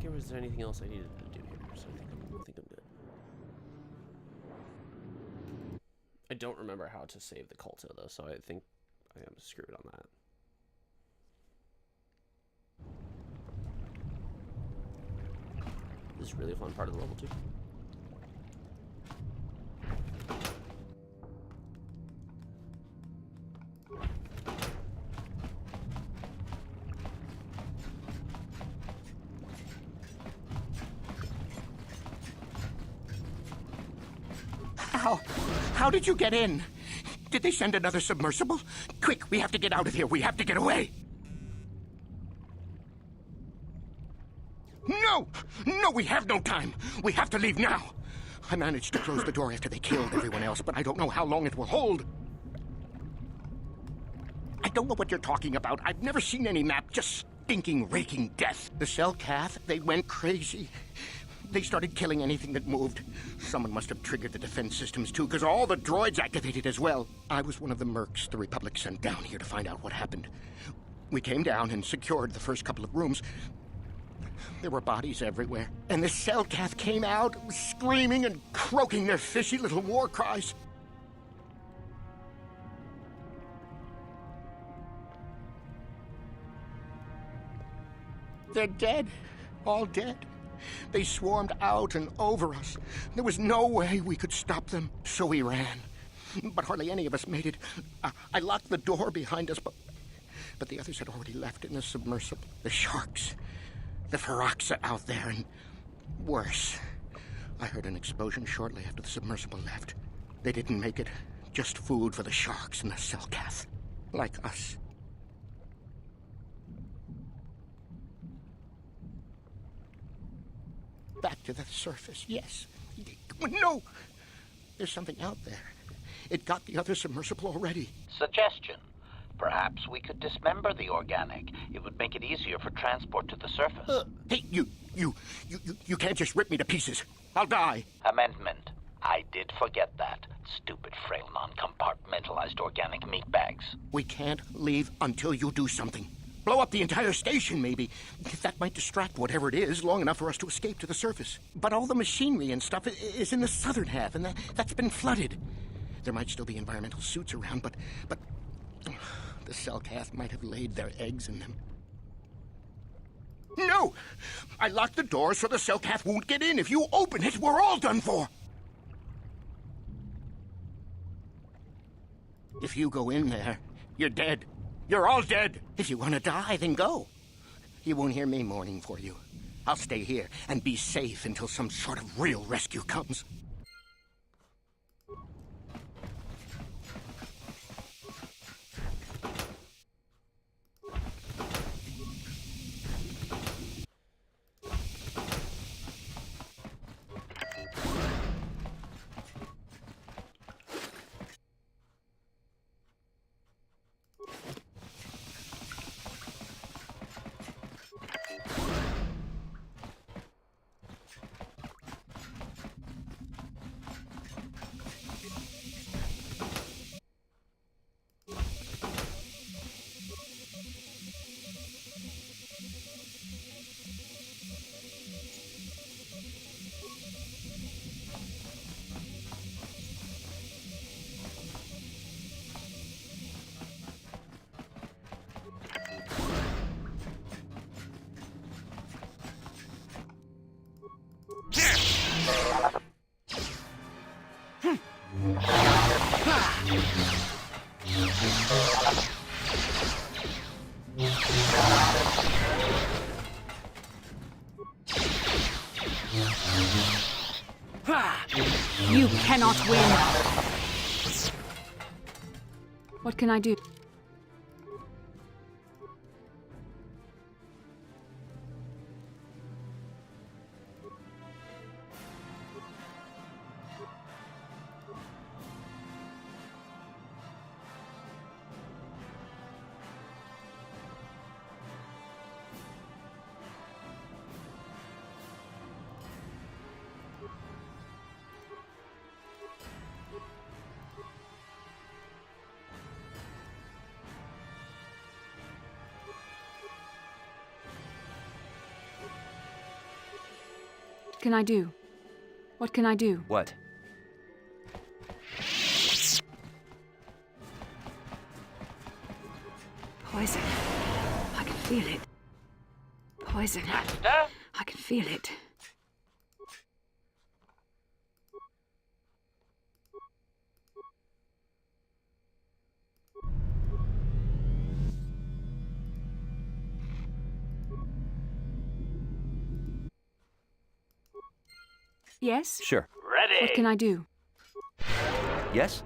here was there anything else I needed to do here, so I think I'm good. I don't remember how to save the Kolto though, so I think I'm screwed on that. This is really a fun part of the level too. How did you get in? Did they send another submersible? Quick, we have to get out of here. We have to get away. No! No, we have no time. We have to leave now. I managed to close the door after they killed everyone else, but I don't know how long it will hold. I don't know what you're talking about. I've never seen any map. Just stinking, raking death. The Selkath, they went crazy. They started killing anything that moved. Someone must have triggered the defense systems too, because all the droids activated as well. I was one of the mercs the Republic sent down here to find out what happened. We came down and secured the first couple of rooms. There were bodies everywhere, and the Selkath came out, screaming and croaking their fishy little war cries. They're dead. All dead. They swarmed out and over us. There was no way we could stop them, so we ran. But hardly any of us made it. I locked the door behind us, but the others had already left in the submersible. The sharks, the Ferox are out there, and worse. I heard an explosion shortly after the submersible left. They didn't make it. Just food for the sharks and the Selkath. Like us. Back to the surface, yes. No! There's something out there. It got the other submersible already. Suggestion. Perhaps we could dismember the organic. It would make it easier for transport to the surface. Hey, you can't just rip me to pieces. I'll die. Amendment. I did forget that. Stupid, frail, non-compartmentalized organic meat bags. We can't leave until you do something. Blow up the entire station, maybe. That might distract whatever it is long enough for us to escape to the surface. But all the machinery and stuff is in the southern half, and that's been flooded. There might still be environmental suits around, but the Selkath might have laid their eggs in them. No! I locked the door so the Selkath won't get in. If you open it, we're all done for. If you go in there, you're dead. You're all dead. If you want to die, then go. You won't hear me mourning for you. I'll stay here and be safe until some sort of real rescue comes. You cannot win. What can I do? can I do? What can I do? What? Poison. I can feel it. Poison. Master? I can feel it. Yes? Sure. Ready. What can I do? Yes?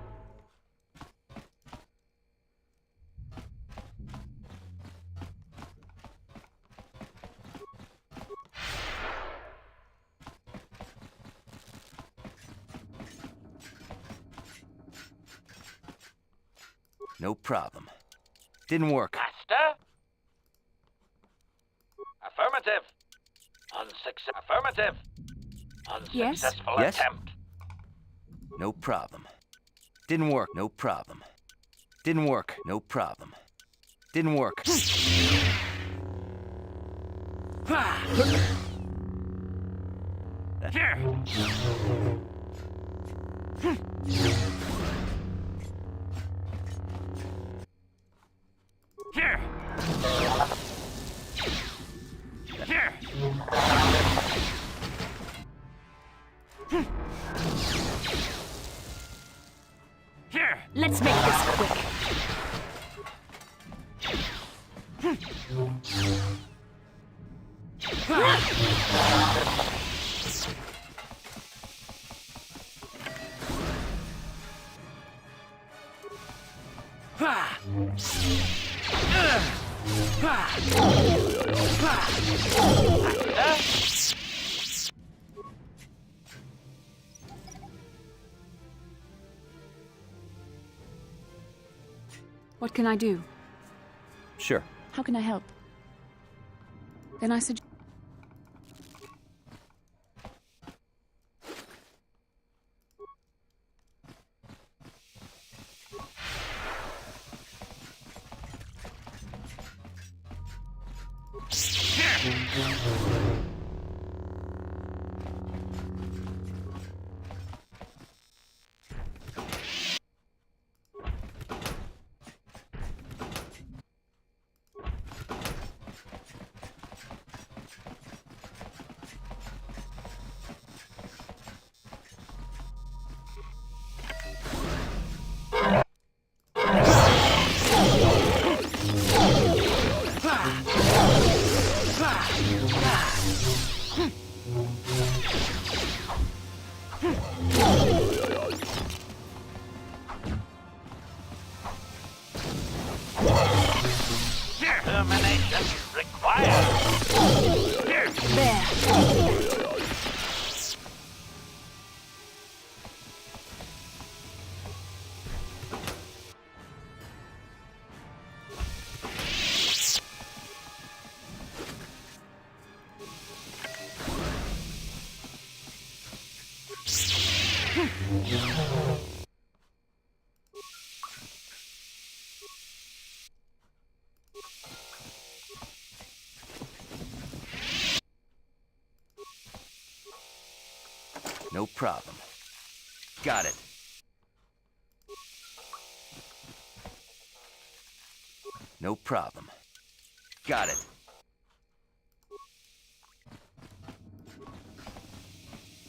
No problem. Didn't work. Master? Affirmative. Affirmative. Yes? Unsuccessful Yes? attempt. No problem. Didn't work. No problem. Didn't work. No problem. Didn't work. Let's make this quick. What can I do? Sure. How can I help? Then I suggest... Termination required. There. No problem. Got it. No problem. Got it.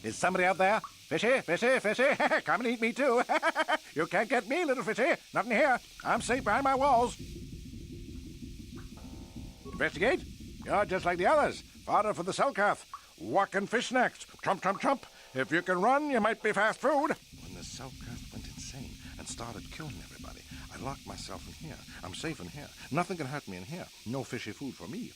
Is somebody out there? Fishy, fishy, fishy. Come and eat me too. You can't get me, little fishy. Not in here. I'm safe behind my walls. Investigate? You're just like the others. Fodder for the Selkath. Walking fish snacks. Trump, trump, trump. If you can run, you might be fast food. When the Selkath went insane and started killing everybody, I locked myself in here. I'm safe in here. Nothing can hurt me in here. No fishy food for me.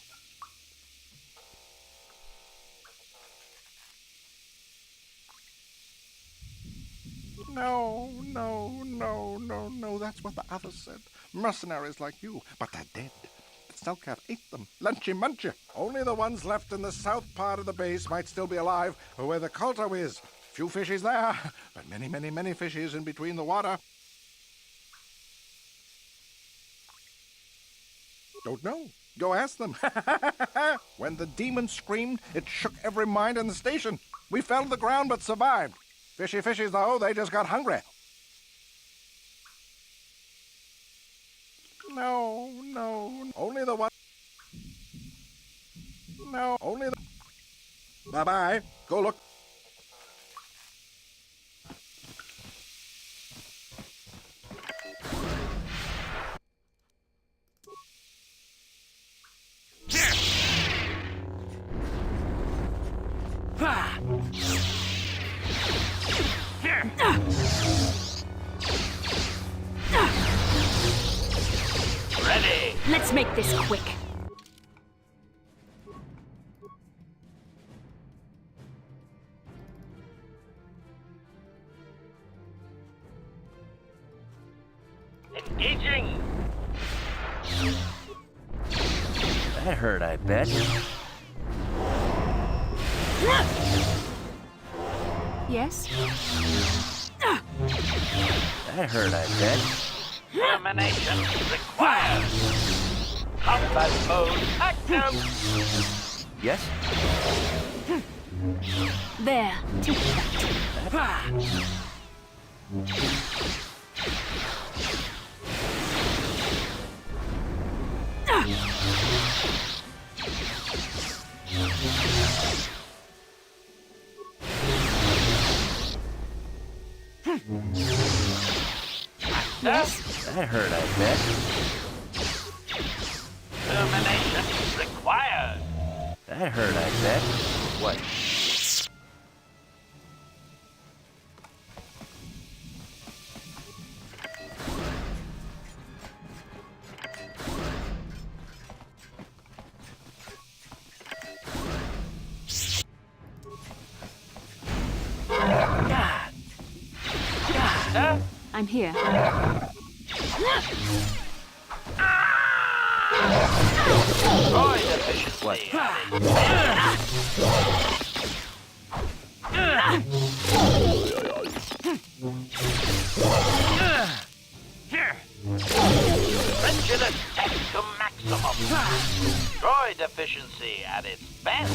No, no, no, no, no. That's what the others said. Mercenaries like you, but they're dead. The Selkath ate them. Lunchy munchy. Only the ones left in the south part of the base might still be alive, where the Kolto is. Few fishies there, but many, many, many fishies in between the water. Don't know. Go ask them. When the demon screamed, it shook every mind in the station. We fell to the ground but survived. Fishies, though, they just got hungry. No, only the one. No, only the. Bye-bye. Go look. Ready! Let's make this quick. Engaging! That hurt, I bet. Yes? That hurt, I bet. Termination required! Combat mode active! Yes? There. Take that. Yes? That hurt, I bet. Termination required! That hurt, I bet. What? I'm here. Droid efficiency added. Engine attack to maximum. Droid efficiency at its best.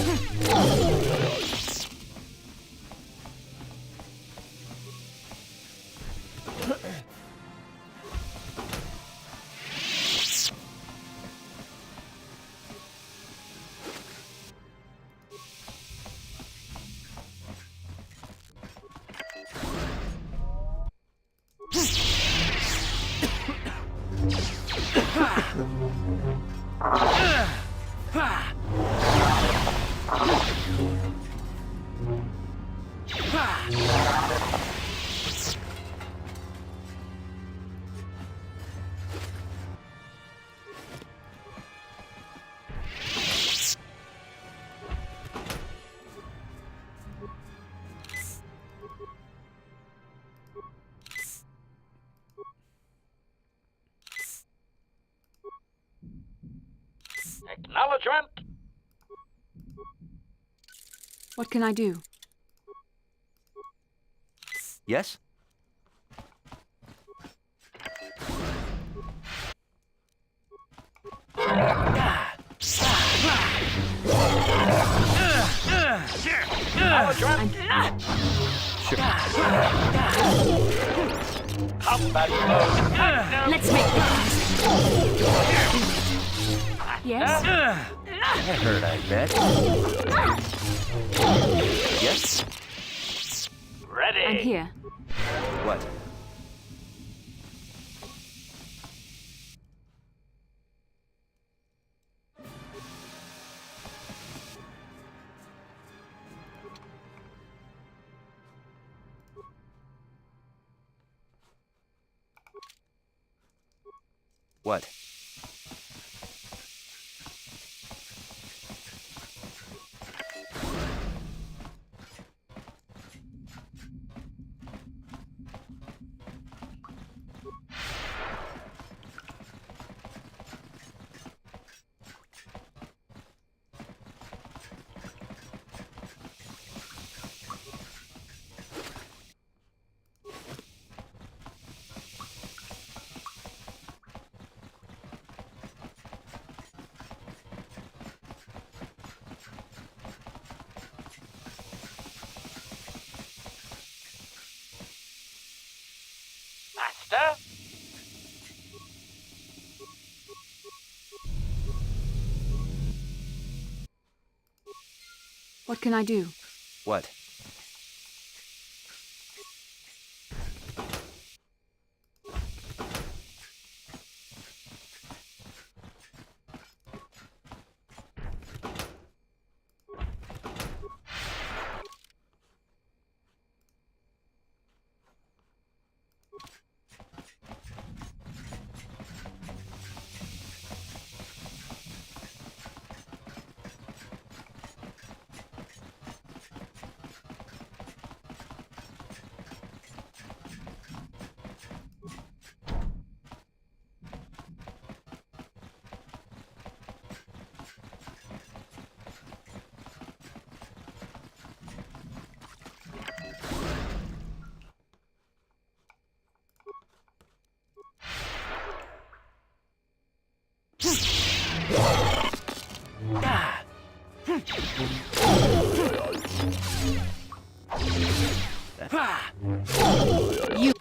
Acknowledgement. What can I do? Yes? Acknowledgement. Sure. Combat mode active. Let's make this. Yes? That hurt, I bet. Yes? Ready. I'm here. What? What? Master? What can I do? What? You.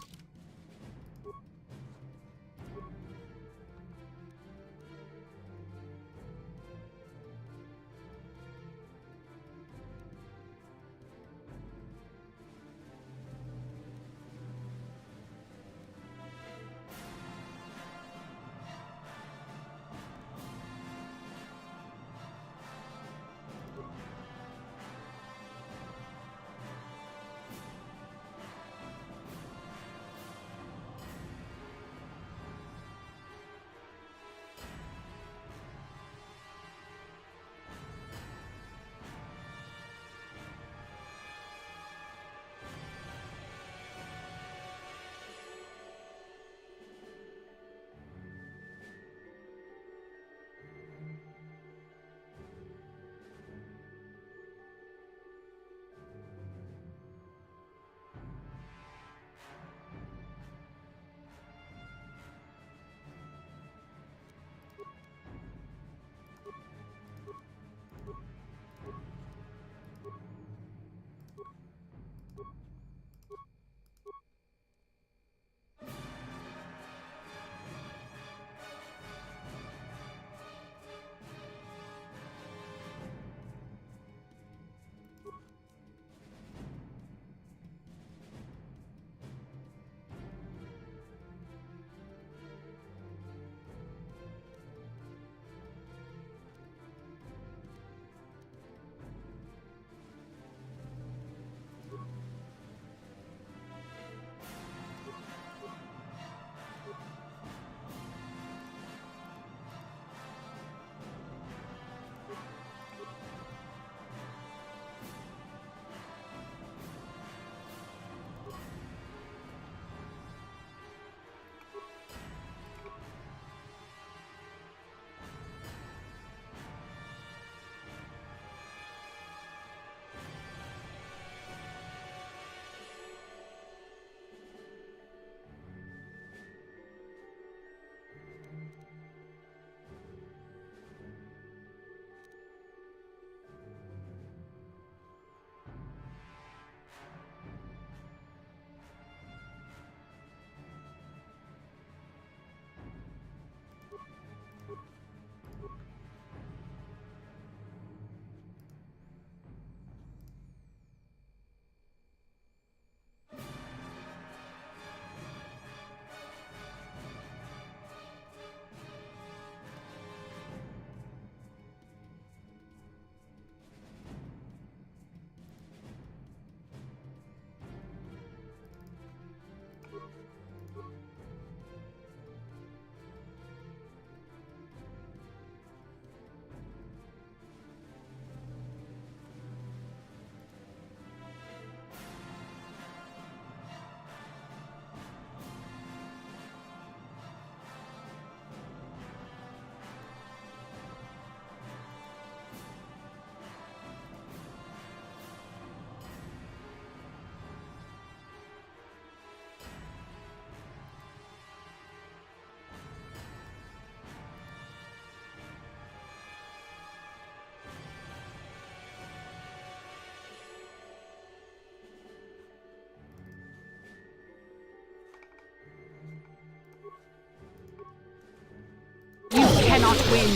cannot win.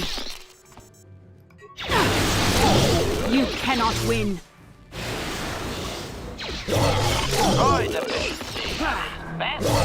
You cannot win. Droid efficiency. Fantastic.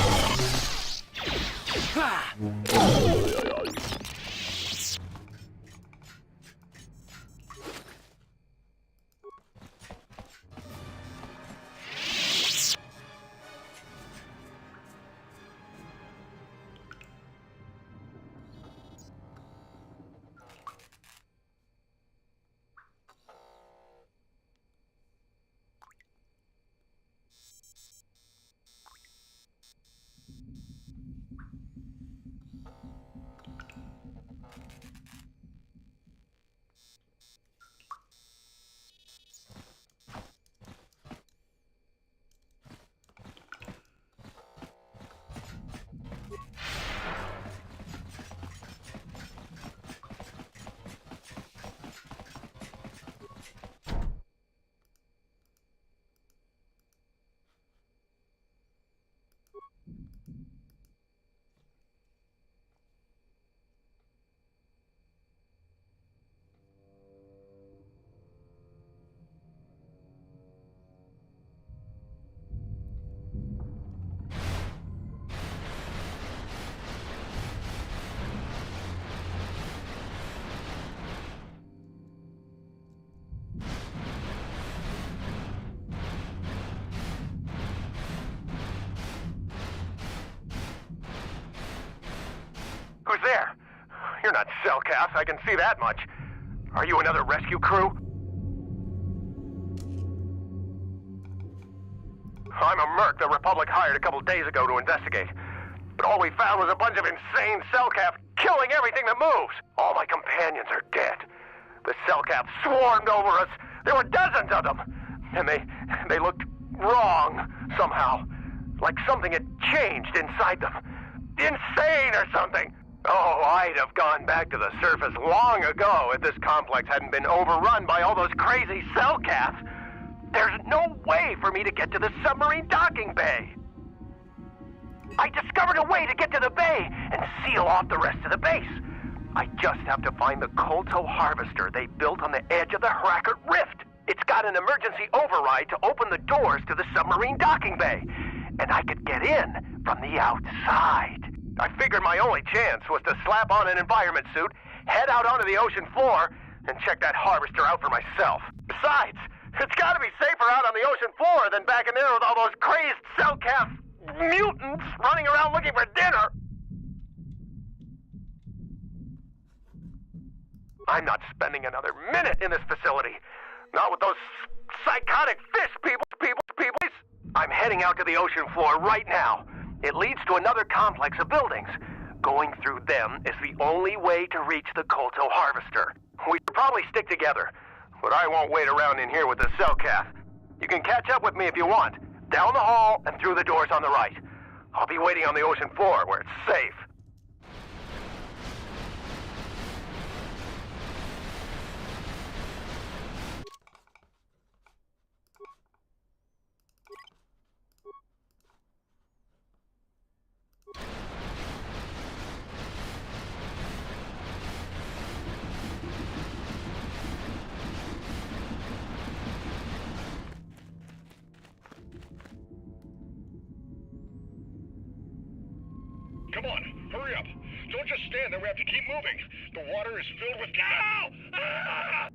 Who's there? You're not Cellcath, I can see that much. Are you another rescue crew? I'm a merc the Republic hired a couple days ago to investigate. But all we found was a bunch of insane Cellcath killing everything that moves. All my companions are dead. The Cellcath swarmed over us. There were dozens of them. And they looked wrong, somehow. Like something had changed inside them. Insane or something. Oh, I'd have gone back to the surface long ago if this complex hadn't been overrun by all those crazy Cellcaths. There's no way for me to get to the submarine docking bay. I discovered a way to get to the bay and seal off the rest of the base. I just have to find the Kolto harvester they built on the edge of the Hackert Rift. It's got an emergency override to open the doors to the submarine docking bay, and I could get in from the outside. I figured my only chance was to slap on an environment suit, head out onto the ocean floor, and check that harvester out for myself. Besides, it's gotta be safer out on the ocean floor than back in there with all those crazed Cellcath mutants running around looking for dinner. I'm not spending another minute in this facility. Not with those psychotic fish people. I'm heading out to the ocean floor right now. It leads to another complex of buildings. Going through them is the only way to reach the Kolto harvester. We should probably stick together, but I won't wait around in here with the Cellcath. You can catch up with me if you want. Down the hall and through the doors on the right. I'll be waiting on the ocean floor where it's safe. Come on, hurry up. Don't just stand there, we have to keep moving. The water is filled with... Ow! Ah!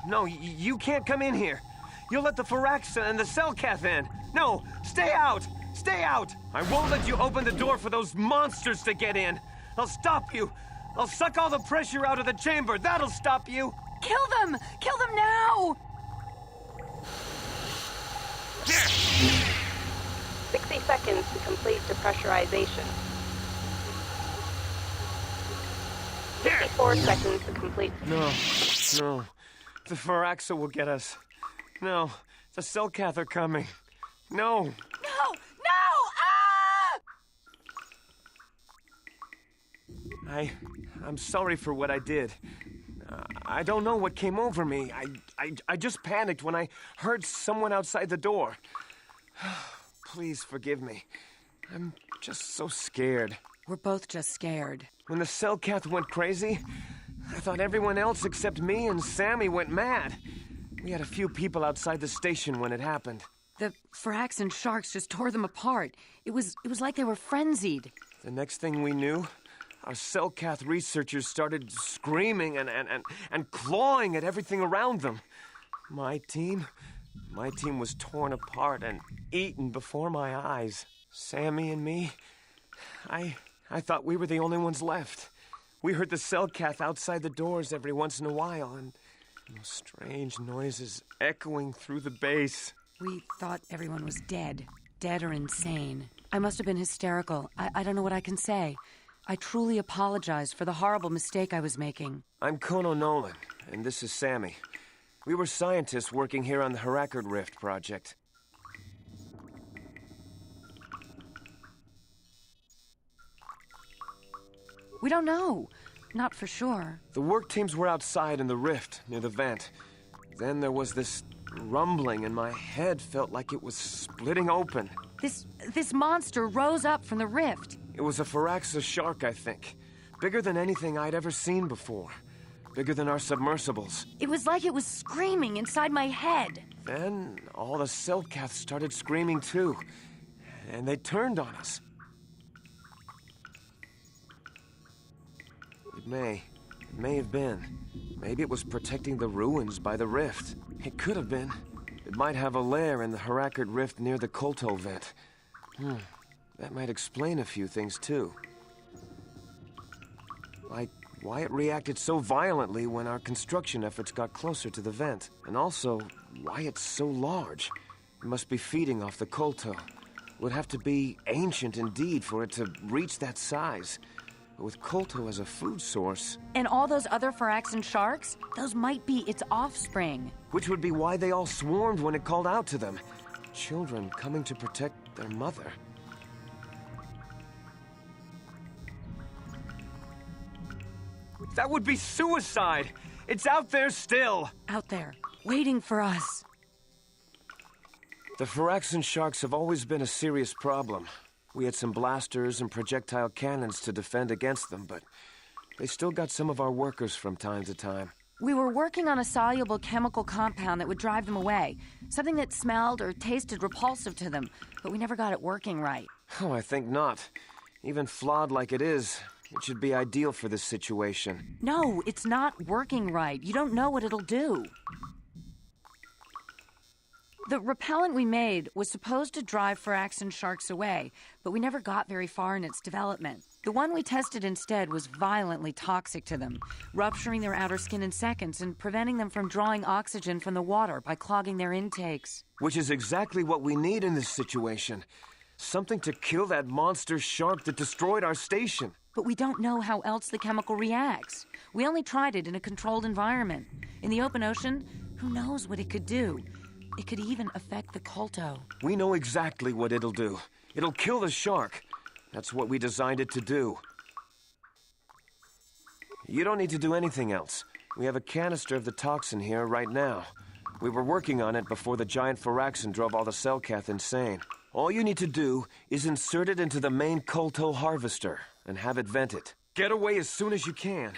No, you can't come in here. You'll let the Firaxa and the Selkath in. No, stay out! Stay out! I won't let you open the door for those monsters to get in. I'll stop you. I'll suck all the pressure out of the chamber. That'll stop you. Kill them! Kill them now! 60 seconds to complete depressurization. 54 seconds to complete. No. The Firaxa will get us. No, the Selkath are coming. No! No! Ah! I'm sorry for what I did. I don't know what came over me. I just panicked when I heard someone outside the door. Please forgive me. I'm just so scared. We're both just scared. When the Selkath went crazy, I thought everyone else except me and Sammy went mad. We had a few people outside the station when it happened. The Firax and sharks just tore them apart. It was like they were frenzied. The next thing we knew, our Selkath researchers started screaming and clawing at everything around them. My team was torn apart and eaten before my eyes. Sammy and me, I thought we were the only ones left. We heard the Selkath outside the doors every once in a while, and those strange noises echoing through the base. We thought everyone was dead or insane. I must have been hysterical. I don't know what I can say. I truly apologize for the horrible mistake I was making. I'm Kono Nolan, and this is Sammy. We were scientists working here on the Harakard Rift project. We don't know. Not for sure. The work teams were outside in the rift, near the vent. Then there was this rumbling, and my head felt like it was splitting open. This monster rose up from the rift. It was a Firaxa shark, I think. Bigger than anything I'd ever seen before. Bigger than our submersibles. It was like it was screaming inside my head. Then all the Selkaths started screaming too. And they turned on us. It may have been. Maybe it was protecting the ruins by the rift. It could have been. It might have a lair in the Harakard Rift near the Kolto vent. That might explain a few things too. Like why it reacted so violently when our construction efforts got closer to the vent. And also, why it's so large. It must be feeding off the Kolto. It would have to be ancient indeed for it to reach that size. But with Kolto as a food source... And all those other Faraxan sharks? Those might be its offspring. Which would be why they all swarmed when it called out to them. Children coming to protect their mother. That would be suicide! It's out there still! Out there, waiting for us. The Faraxan sharks have always been a serious problem. We had some blasters and projectile cannons to defend against them, but they still got some of our workers from time to time. We were working on a soluble chemical compound that would drive them away. Something that smelled or tasted repulsive to them, but we never got it working right. Oh, I think not. Even flawed like it is, it should be ideal for this situation. No, it's not working right. You don't know what it'll do. The repellent we made was supposed to drive Faraxan sharks away, but we never got very far in its development. The one we tested instead was violently toxic to them, rupturing their outer skin in seconds and preventing them from drawing oxygen from the water by clogging their intakes. Which is exactly what we need in this situation. Something to kill that monster shark that destroyed our station. But we don't know how else the chemical reacts. We only tried it in a controlled environment. In the open ocean, who knows what it could do? It could even affect the Kolto. We know exactly what it'll do. It'll kill the shark. That's what we designed it to do. You don't need to do anything else. We have a canister of the toxin here right now. We were working on it before the giant Faraxan drove all the Selkath insane. All you need to do is insert it into the main Kolto harvester and have it vented. Get away as soon as you can.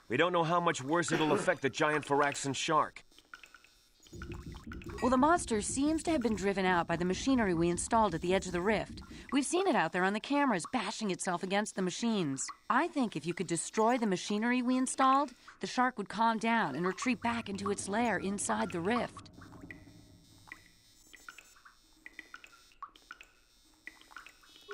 We don't know how much worse it'll affect the giant Faraxan shark. Well, the monster seems to have been driven out by the machinery we installed at the edge of the rift. We've seen it out there on the cameras, bashing itself against the machines. I think if you could destroy the machinery we installed, the shark would calm down and retreat back into its lair inside the rift.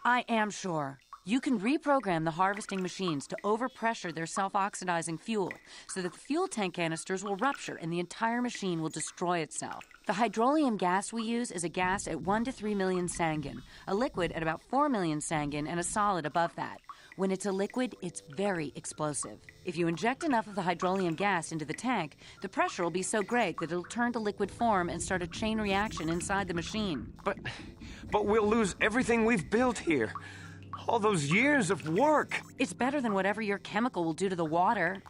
I am sure. You can reprogram the harvesting machines to overpressure their self-oxidizing fuel so that the fuel tank canisters will rupture and the entire machine will destroy itself. The hydrolium gas we use is a gas at 1 to 3 million sangin, a liquid at about 4 million sangin, and a solid above that. When it's a liquid, it's very explosive. If you inject enough of the hydrolium gas into the tank, the pressure will be so great that it'll turn to liquid form and start a chain reaction inside the machine. But we'll lose everything we've built here. All those years of work. It's better than whatever your chemical will do to the water.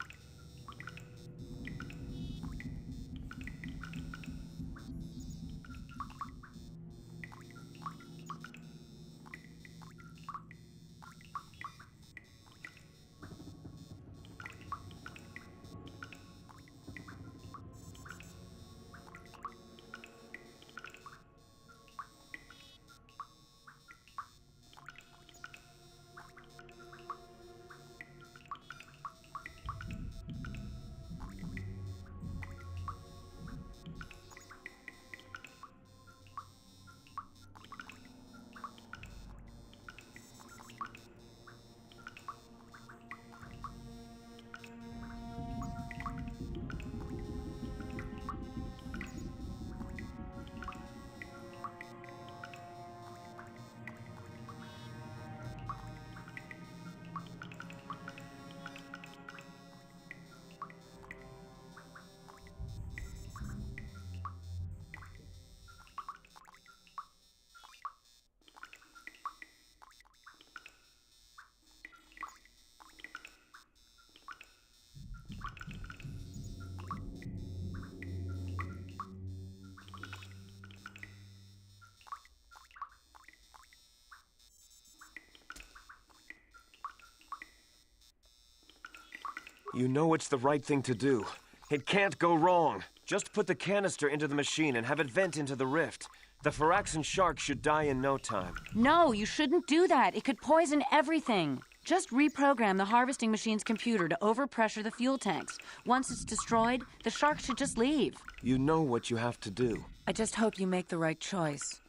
You know it's the right thing to do. It can't go wrong. Just put the canister into the machine and have it vent into the rift. The Faraxan shark should die in no time. No, you shouldn't do that. It could poison everything. Just reprogram the harvesting machine's computer to overpressure the fuel tanks. Once it's destroyed, the shark should just leave. You know what you have to do. I just hope you make the right choice.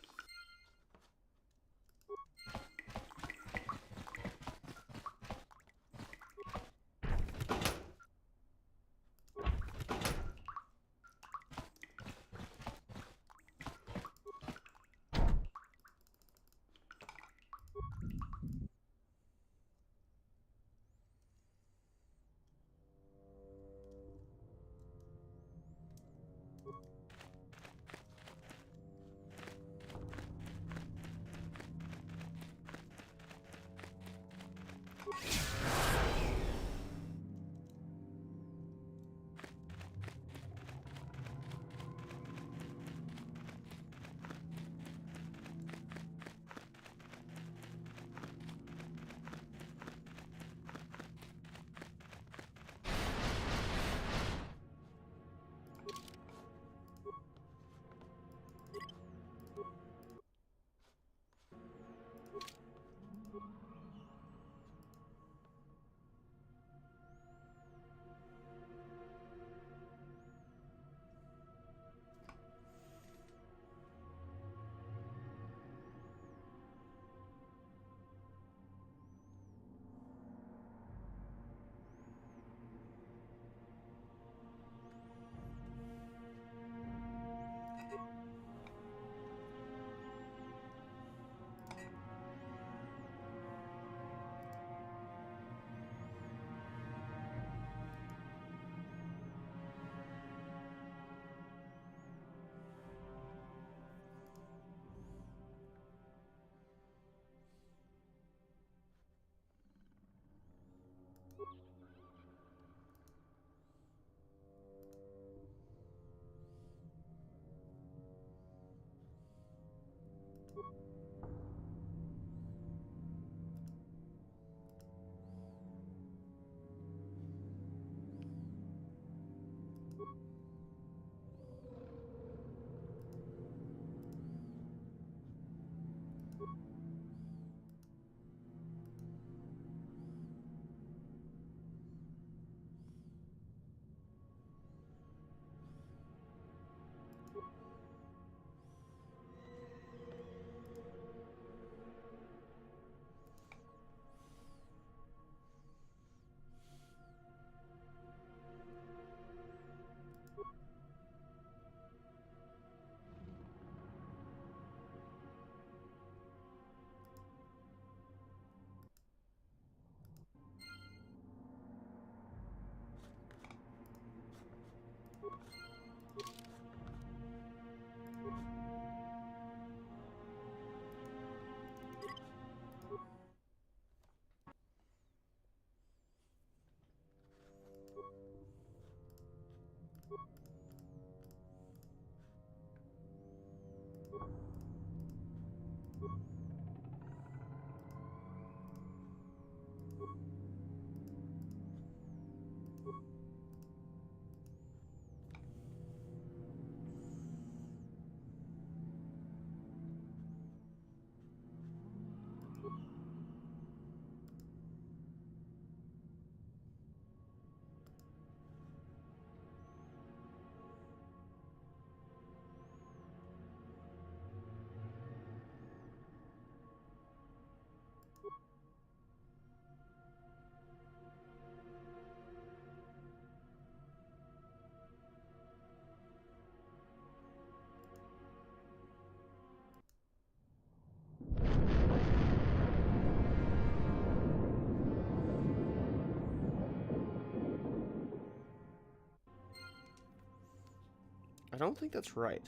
I don't think that's right.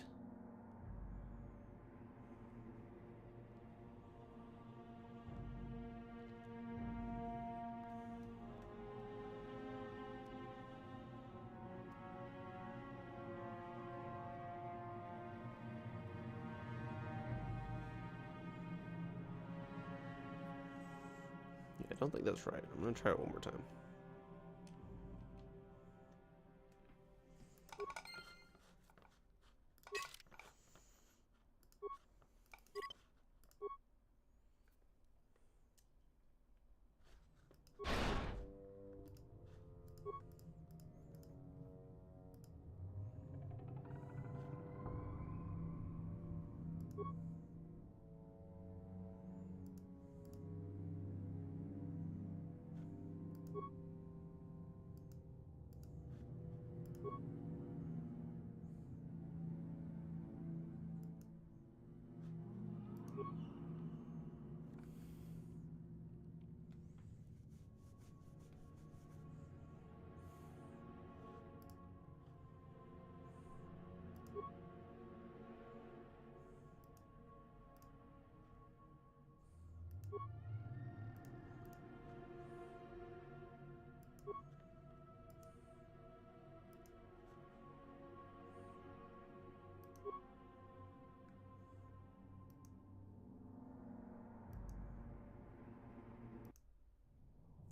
Yeah, I don't think that's right. I'm gonna try it one more time.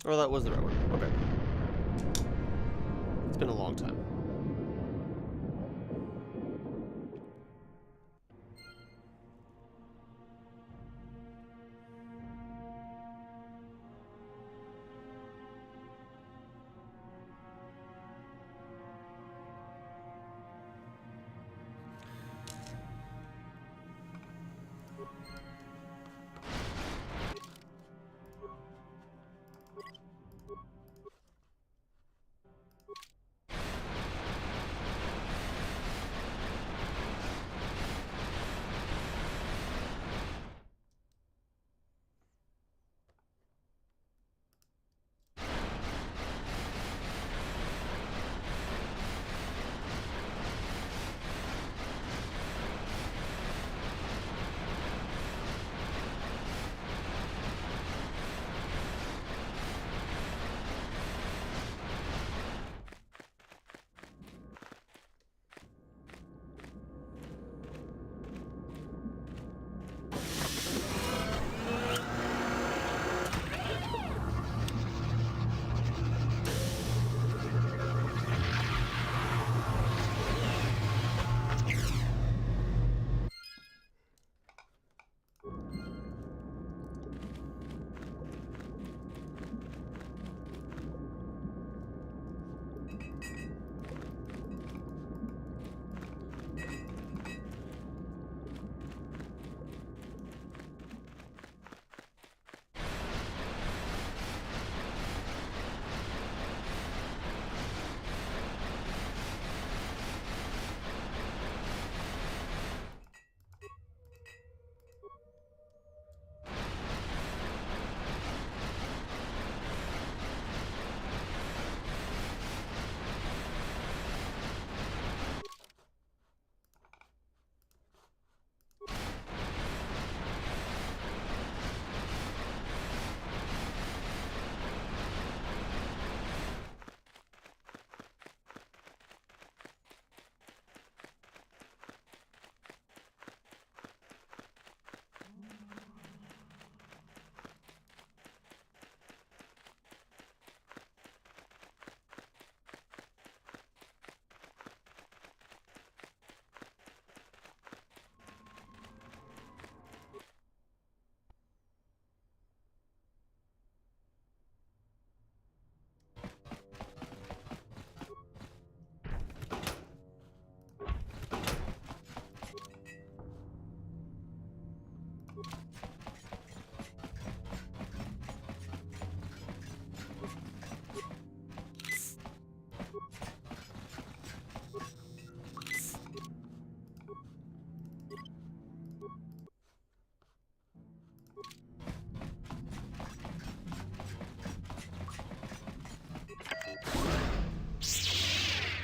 Oh, that was the right one. Okay. It's been a long time.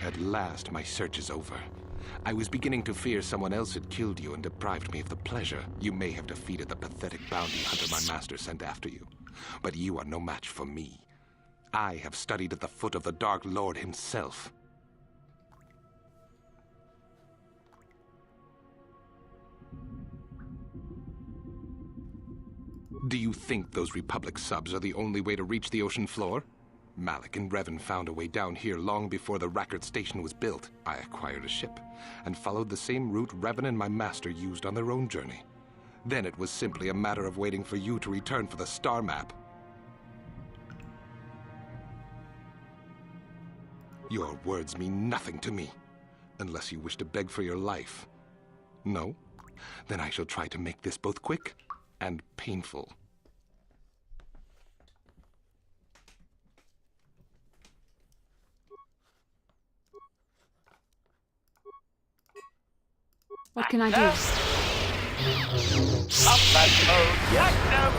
At last, my search is over. I was beginning to fear someone else had killed you and deprived me of the pleasure you may have defeated the pathetic bounty hunter my master sent after you. But you are no match for me. I have studied at the foot of the Dark Lord himself. Do you think those Republic subs are the only way to reach the ocean floor? Malik and Revan found a way down here long before the Rackard station was built. I acquired a ship and followed the same route Revan and my master used on their own journey. Then it was simply a matter of waiting for you to return for the star map. Your words mean nothing to me, unless you wish to beg for your life. No? Then I shall try to make this both quick and painful. What can I do? Combat mode active!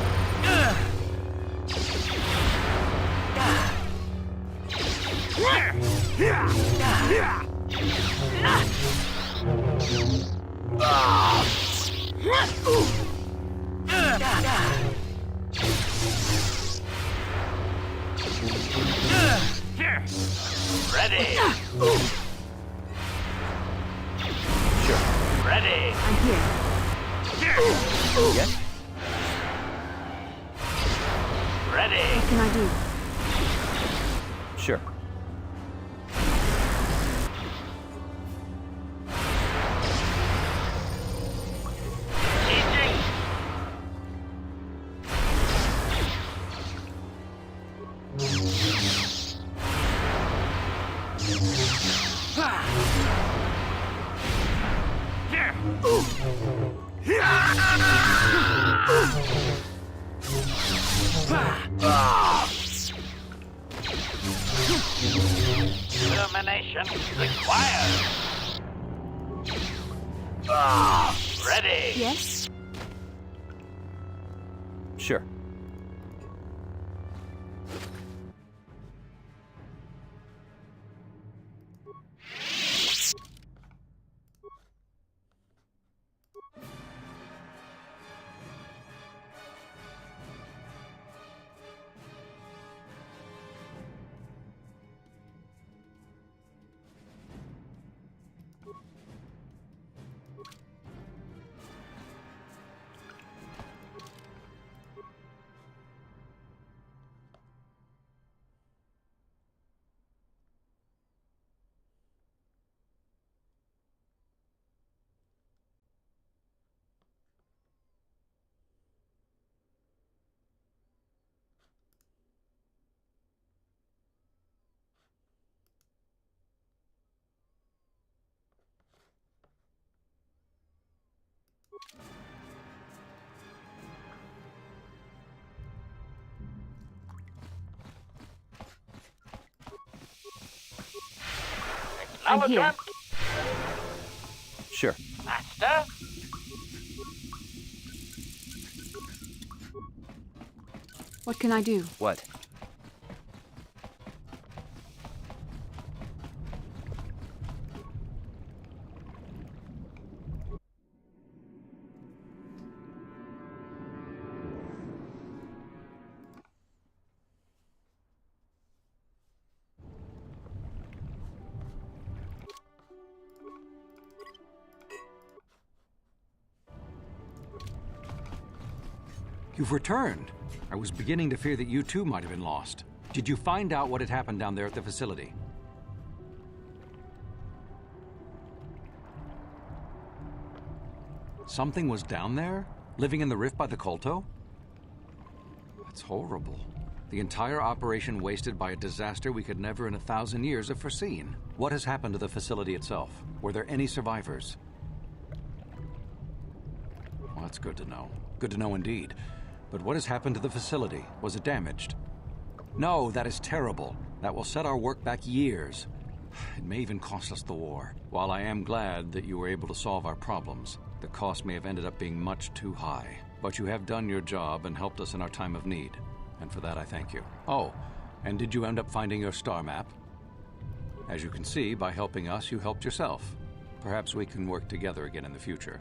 Ready! Ready! I'm here. Yes? Ready! What can I do? Sure. Teaching! Illumination required. Ready. Yes? Sure. I'm here. Sure. Master? What can I do? What? You've returned. I was beginning to fear that you too might have been lost. Did you find out what had happened down there at the facility? Something was down there? Living in the rift by the Kolto? That's horrible. The entire operation wasted by a disaster we could never in 1,000 years have foreseen. What has happened to the facility itself? Were there any survivors? Well, that's good to know. Good to know indeed. But what has happened to the facility? Was it damaged? No, that is terrible. That will set our work back years. It may even cost us the war. While I am glad that you were able to solve our problems, the cost may have ended up being much too high. But you have done your job and helped us in our time of need. And for that I thank you. Oh, and did you end up finding your star map? As you can see, by helping us, you helped yourself. Perhaps we can work together again in the future.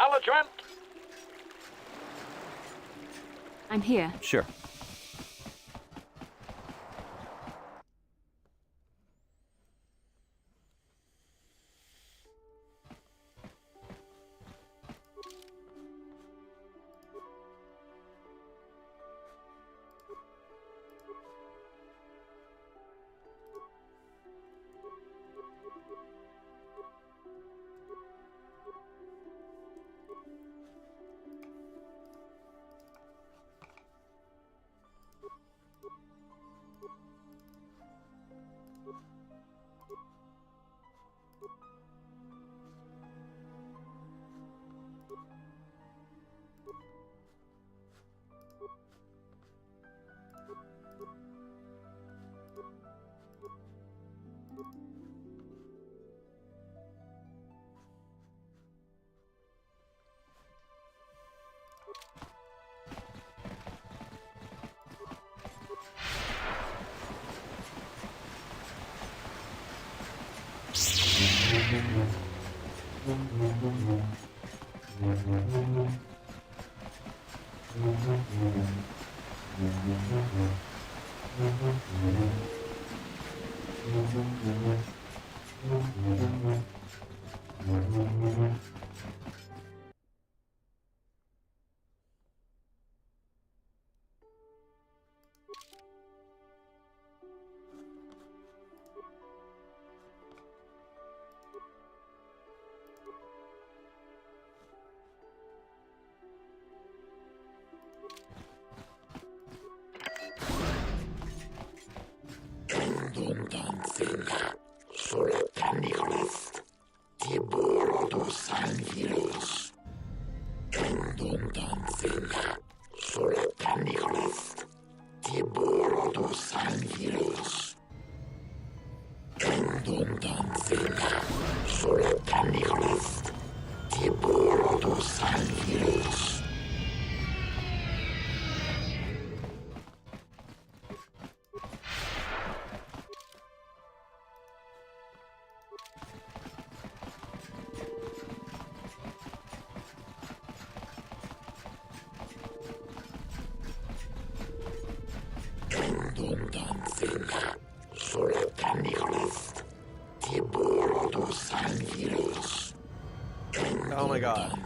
Acknowledgement. I'm here. Sure. Oh my god.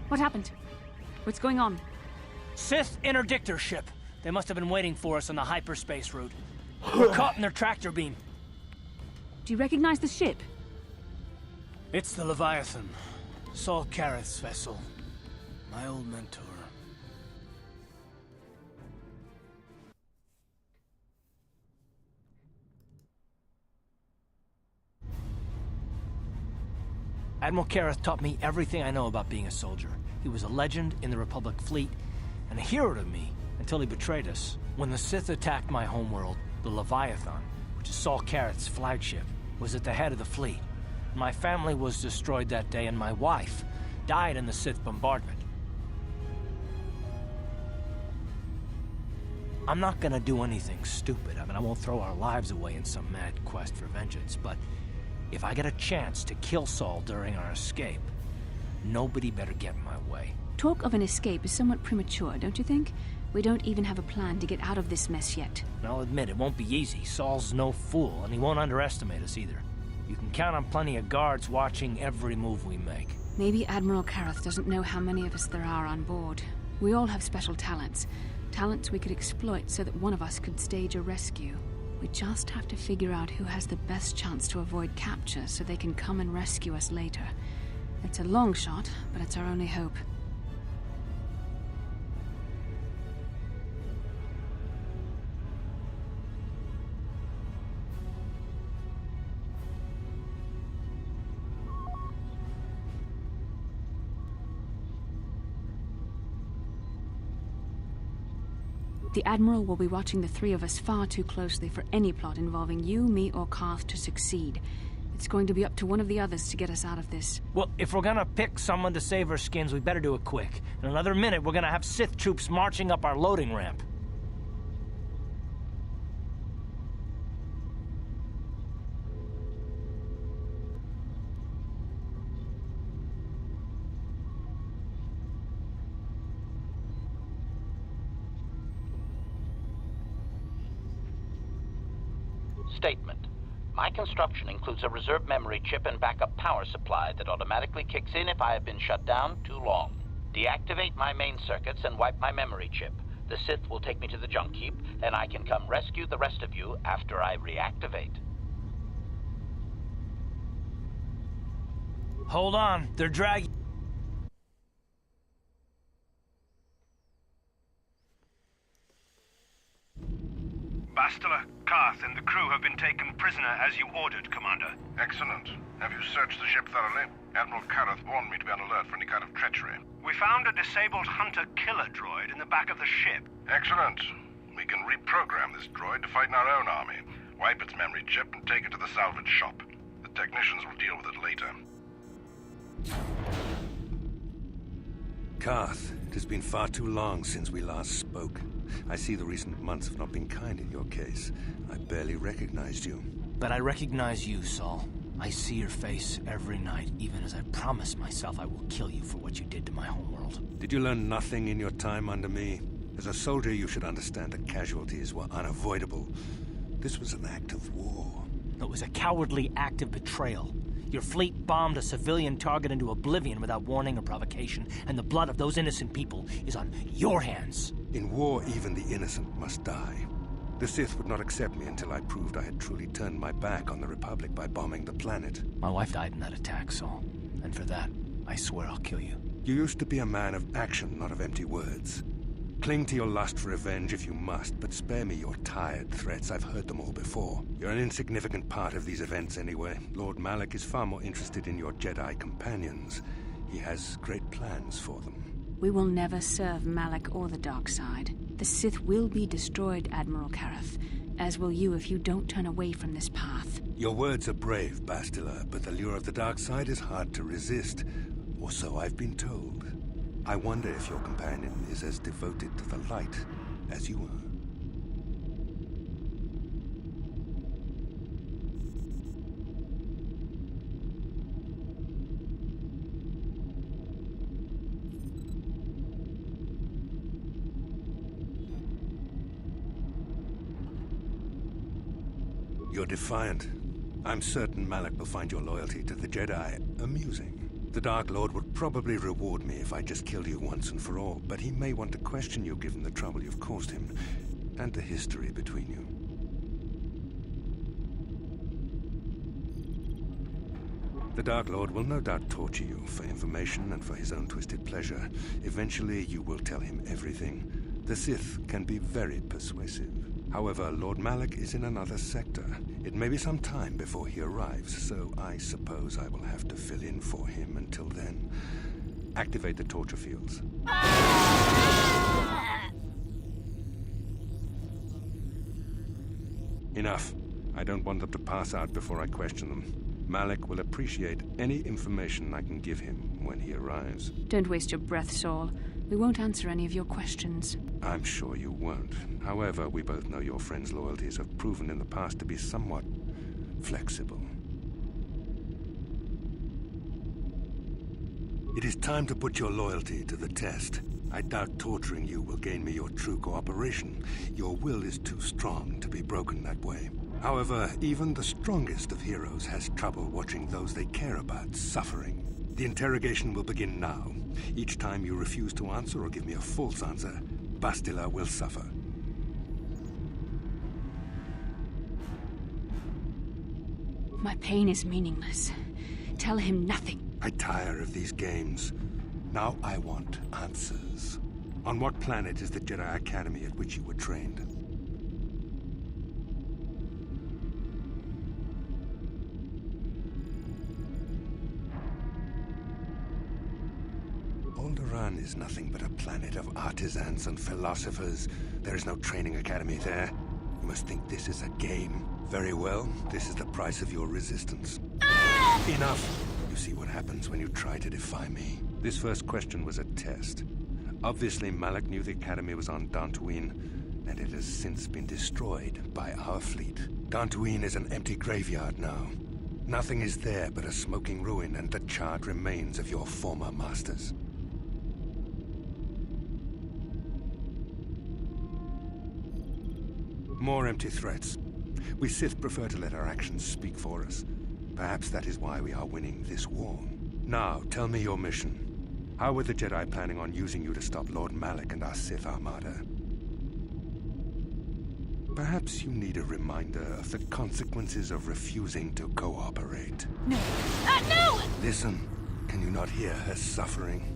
What happened? What's going on? Sith interdictor ship. They must have been waiting for us on the hyperspace route. We're caught in their tractor beam. Do you recognize the ship? It's the Leviathan. Saul Kareth's vessel. My old mentor. Admiral Kareth taught me everything I know about being a soldier. He was a legend in the Republic fleet, and a hero to me until he betrayed us. When the Sith attacked my homeworld, the Leviathan, which is Saul Kareth's flagship, was at the head of the fleet. My family was destroyed that day, and my wife died in the Sith bombardment. I'm not gonna do anything stupid. I mean, I won't throw our lives away in some mad quest for vengeance, but if I get a chance to kill Saul during our escape, nobody better get in my way. Talk of an escape is somewhat premature, don't you think? We don't even have a plan to get out of this mess yet. And I'll admit, it won't be easy. Saul's no fool, and he won't underestimate us either. You can count on plenty of guards watching every move we make. Maybe Admiral Kareth doesn't know how many of us there are on board. We all have special talents. Talents we could exploit so that one of us could stage a rescue. We just have to figure out who has the best chance to avoid capture so they can come and rescue us later. It's a long shot, but it's our only hope. The Admiral will be watching the three of us far too closely for any plot involving you, me, or Karth to succeed. It's going to be up to one of the others to get us out of this. Well, if we're gonna pick someone to save our skins, we better do it quick. In another minute, we're gonna have Sith troops marching up our loading ramp. Statement. My construction includes a reserve memory chip and backup power supply that automatically kicks in if I have been shut down too long. Deactivate my main circuits and wipe my memory chip. The Sith will take me to the junk heap, and I can come rescue the rest of you after I reactivate. Hold on, they're dragging... Bastila, Karth, and the crew have been taken prisoner as you ordered, Commander. Excellent. Have you searched the ship thoroughly? Admiral Kareth warned me to be on alert for any kind of treachery. We found a disabled hunter-killer droid in the back of the ship. Excellent. We can reprogram this droid to fight in our own army, wipe its memory chip, and take it to the salvage shop. The technicians will deal with it later. Karth, it has been far too long since we last spoke. I see the recent months have not been kind in your case. I barely recognized you. But I recognize you, Saul. I see your face every night, even as I promise myself I will kill you for what you did to my homeworld. Did you learn nothing in your time under me? As a soldier, you should understand that casualties were unavoidable. This was an act of war. It was a cowardly act of betrayal. Your fleet bombed a civilian target into oblivion without warning or provocation, and the blood of those innocent people is on your hands. In war, even the innocent must die. The Sith would not accept me until I proved I had truly turned my back on the Republic by bombing the planet. My wife died in that attack, Saul. And for that, I swear I'll kill you. You used to be a man of action, not of empty words. Cling to your lust for revenge if you must, but spare me your tired threats. I've heard them all before. You're an insignificant part of these events anyway. Lord Malak is far more interested in your Jedi companions. He has great plans for them. We will never serve Malak or the dark side. The Sith will be destroyed, Admiral Kareth, as will you if you don't turn away from this path. Your words are brave, Bastila, but the lure of the dark side is hard to resist. Or so I've been told. I wonder if your companion is as devoted to the light as you are. You're defiant. I'm certain Malak will find your loyalty to the Jedi amusing. The Dark Lord would probably reward me if I just killed you once and for all, but he may want to question you given the trouble you've caused him, and the history between you. The Dark Lord will no doubt torture you for information and for his own twisted pleasure. Eventually, you will tell him everything. The Sith can be very persuasive. However, Lord Malak is in another sector. It may be some time before he arrives, so I suppose I will have to fill in for him until then. Activate the torture fields. Enough. I don't want them to pass out before I question them. Malak will appreciate any information I can give him when he arrives. Don't waste your breath, Saul. We won't answer any of your questions. I'm sure you won't. However, we both know your friend's loyalties have proven in the past to be somewhat flexible. It is time to put your loyalty to the test. I doubt torturing you will gain me your true cooperation. Your will is too strong to be broken that way. However, even the strongest of heroes has trouble watching those they care about suffering. The interrogation will begin now. Each time you refuse to answer or give me a false answer, Bastila will suffer. My pain is meaningless. Tell him nothing. I tire of these games. Now I want answers. On what planet is the Jedi Academy at which you were trained? Alderaan is nothing but a planet of artisans and philosophers. There is no training academy there. You must think this is a game. Very well, this is the price of your resistance. Enough! You see what happens when you try to defy me. This first question was a test. Obviously, Malak knew the Academy was on Dantooine, and it has since been destroyed by our fleet. Dantooine is an empty graveyard now. Nothing is there but a smoking ruin and the charred remains of your former masters. More empty threats. We Sith prefer to let our actions speak for us. Perhaps that is why we are winning this war. Now, tell me your mission. How were the Jedi planning on using you to stop Lord Malak and our Sith Armada? Perhaps you need a reminder of the consequences of refusing to cooperate. No. No! Listen, can you not hear her suffering?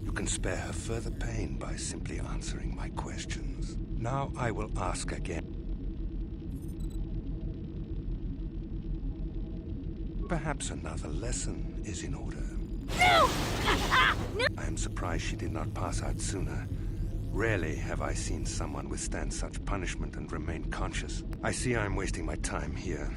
You can spare her further pain by simply answering my questions. Now I will ask again. Perhaps another lesson is in order. No! No! I am surprised she did not pass out sooner. Rarely have I seen someone withstand such punishment and remain conscious. I see I am wasting my time here.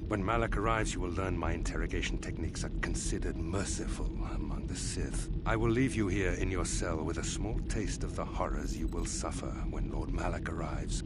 When Malak arrives, you will learn my interrogation techniques are considered merciful among the Sith. I will leave you here in your cell with a small taste of the horrors you will suffer when Lord Malak arrives.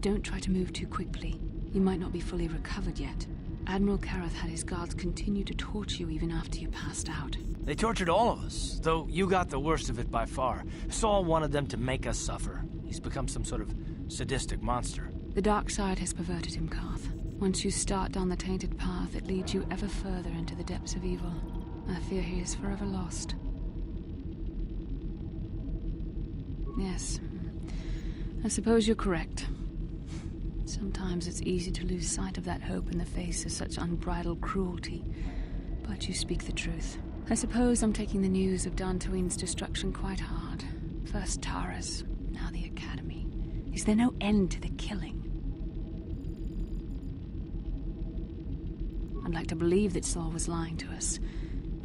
Don't try to move too quickly. You might not be fully recovered yet. Admiral Kareth had his guards continue to torture you even after you passed out. They tortured all of us, though you got the worst of it by far. Saul wanted them to make us suffer. He's become some sort of sadistic monster. The dark side has perverted him, Karth. Once you start down the tainted path, it leads you ever further into the depths of evil. I fear he is forever lost. Yes, I suppose you're correct. Sometimes it's easy to lose sight of that hope in the face of such unbridled cruelty. But you speak the truth. I suppose I'm taking the news of Dantooine's destruction quite hard. First Taras, now the Academy. Is there no end to the killing? I'd like to believe that Saul was lying to us.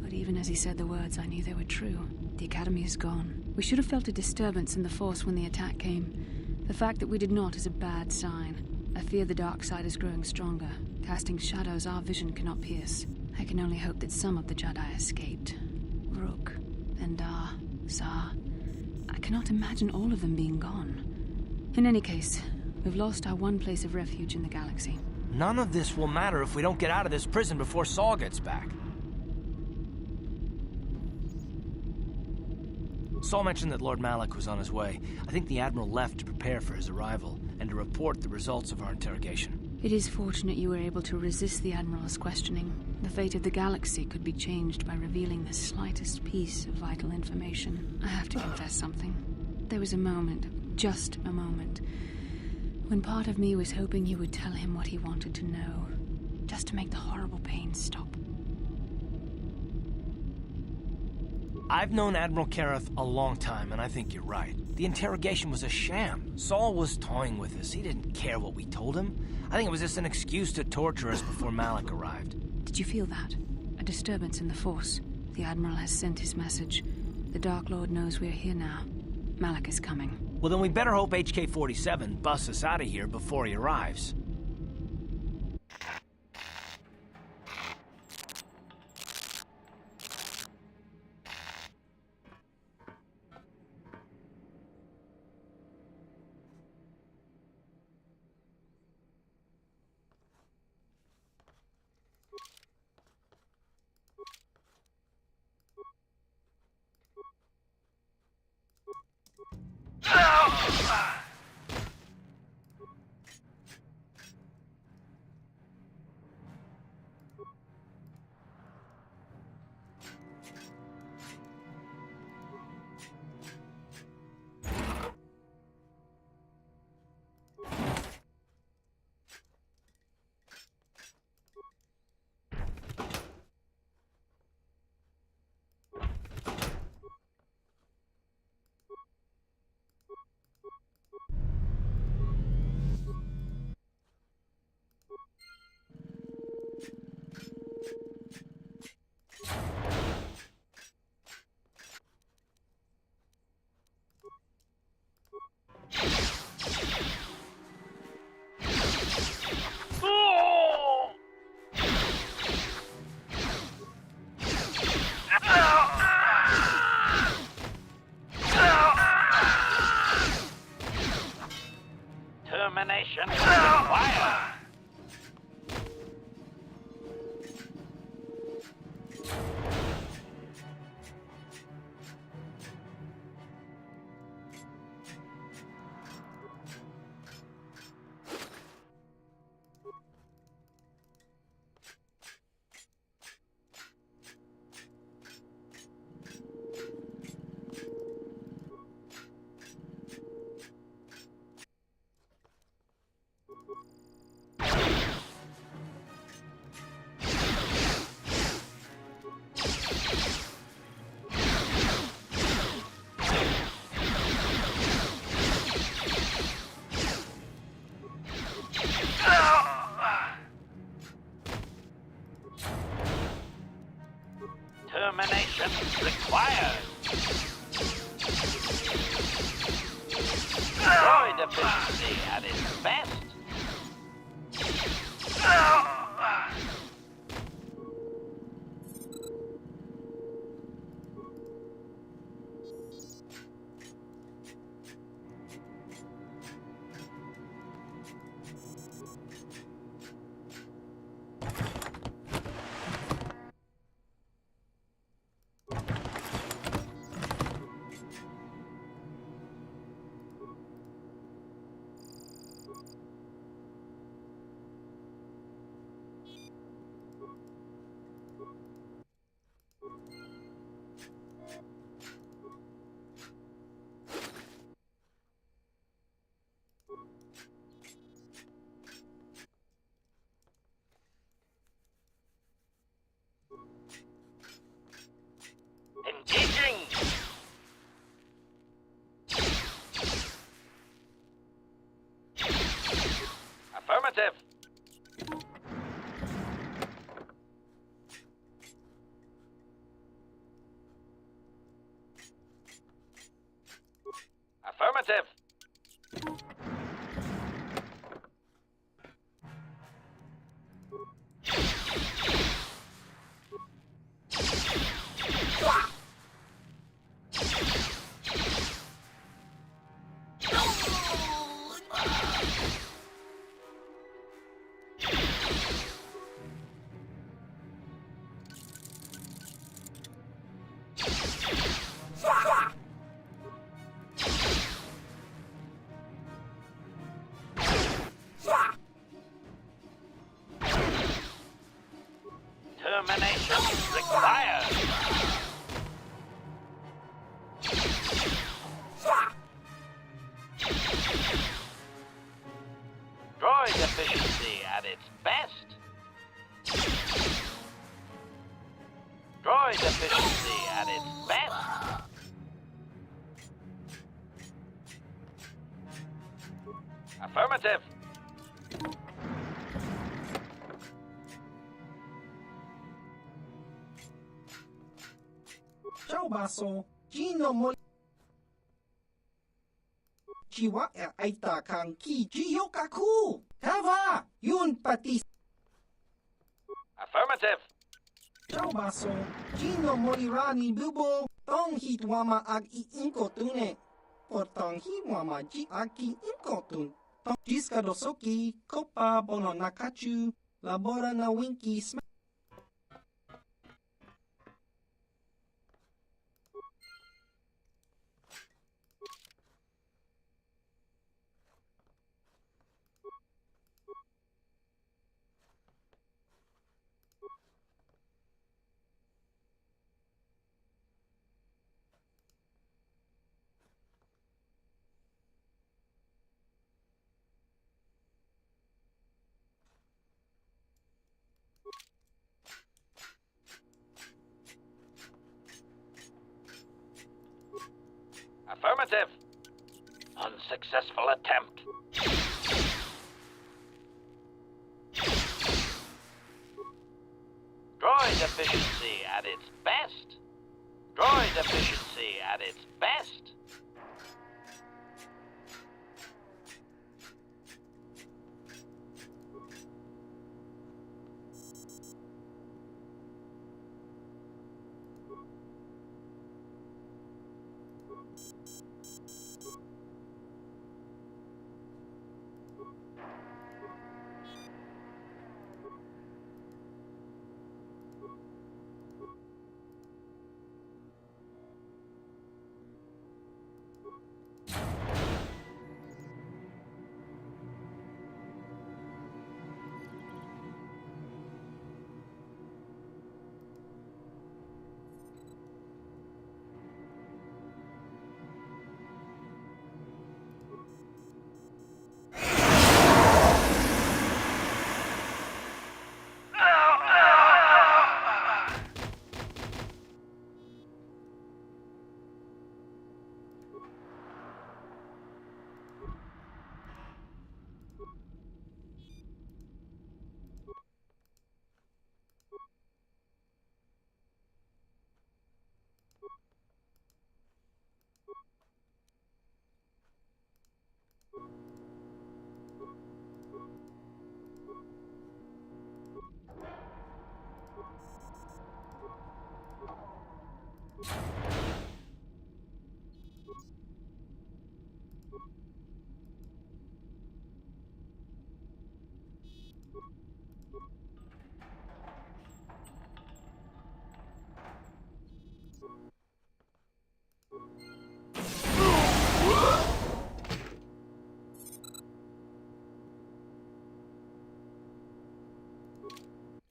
But even as he said the words, I knew they were true. The Academy is gone. We should have felt a disturbance in the Force when the attack came. The fact that we did not is a bad sign. I fear the dark side is growing stronger, casting shadows our vision cannot pierce. I can only hope that some of the Jedi escaped. Rook, Endar, Zar. I cannot imagine all of them being gone. In any case, we've lost our one place of refuge in the galaxy. None of this will matter if we don't get out of this prison before Saul gets back. Saul mentioned that Lord Malak was on his way. I think the Admiral left to prepare for his arrival. and to report the results of our interrogation. It is fortunate you were able to resist the Admiral's questioning. The fate of the galaxy could be changed by revealing the slightest piece of vital information. I have to confess something. There was a moment, just a moment, when part of me was hoping you would tell him what he wanted to know, just to make the horrible pain stop. I've known Admiral Kareth a long time, and I think you're right. The interrogation was a sham. Saul was toying with us. He didn't care what we told him. I think it was just an excuse to torture us before Malik arrived. Did you feel that? A disturbance in the Force. The Admiral has sent his message. The Dark Lord knows we're here now. Malik is coming. Well, then we better hope HK-47 busts us out of here before he arrives. Termination required. Termination required. Droid efficiency at its best. efficiency at its best. Droid efficiency at its best. Affirmative. Ciao baso, Gino mo. Chiwa aita kang ki Jiyokaku. Tava, yun pati. Affirmative. Ciao baso, Gino morirani bubo. Tong hitwama ag iinkotune. Portong hiwama ji aki inkotun. Tong jiska dosoki, kopa bono nakachu. Labora na winki sma. Affirmative. Unsuccessful attempt. Droid efficiency at its best. Droid efficiency at its best.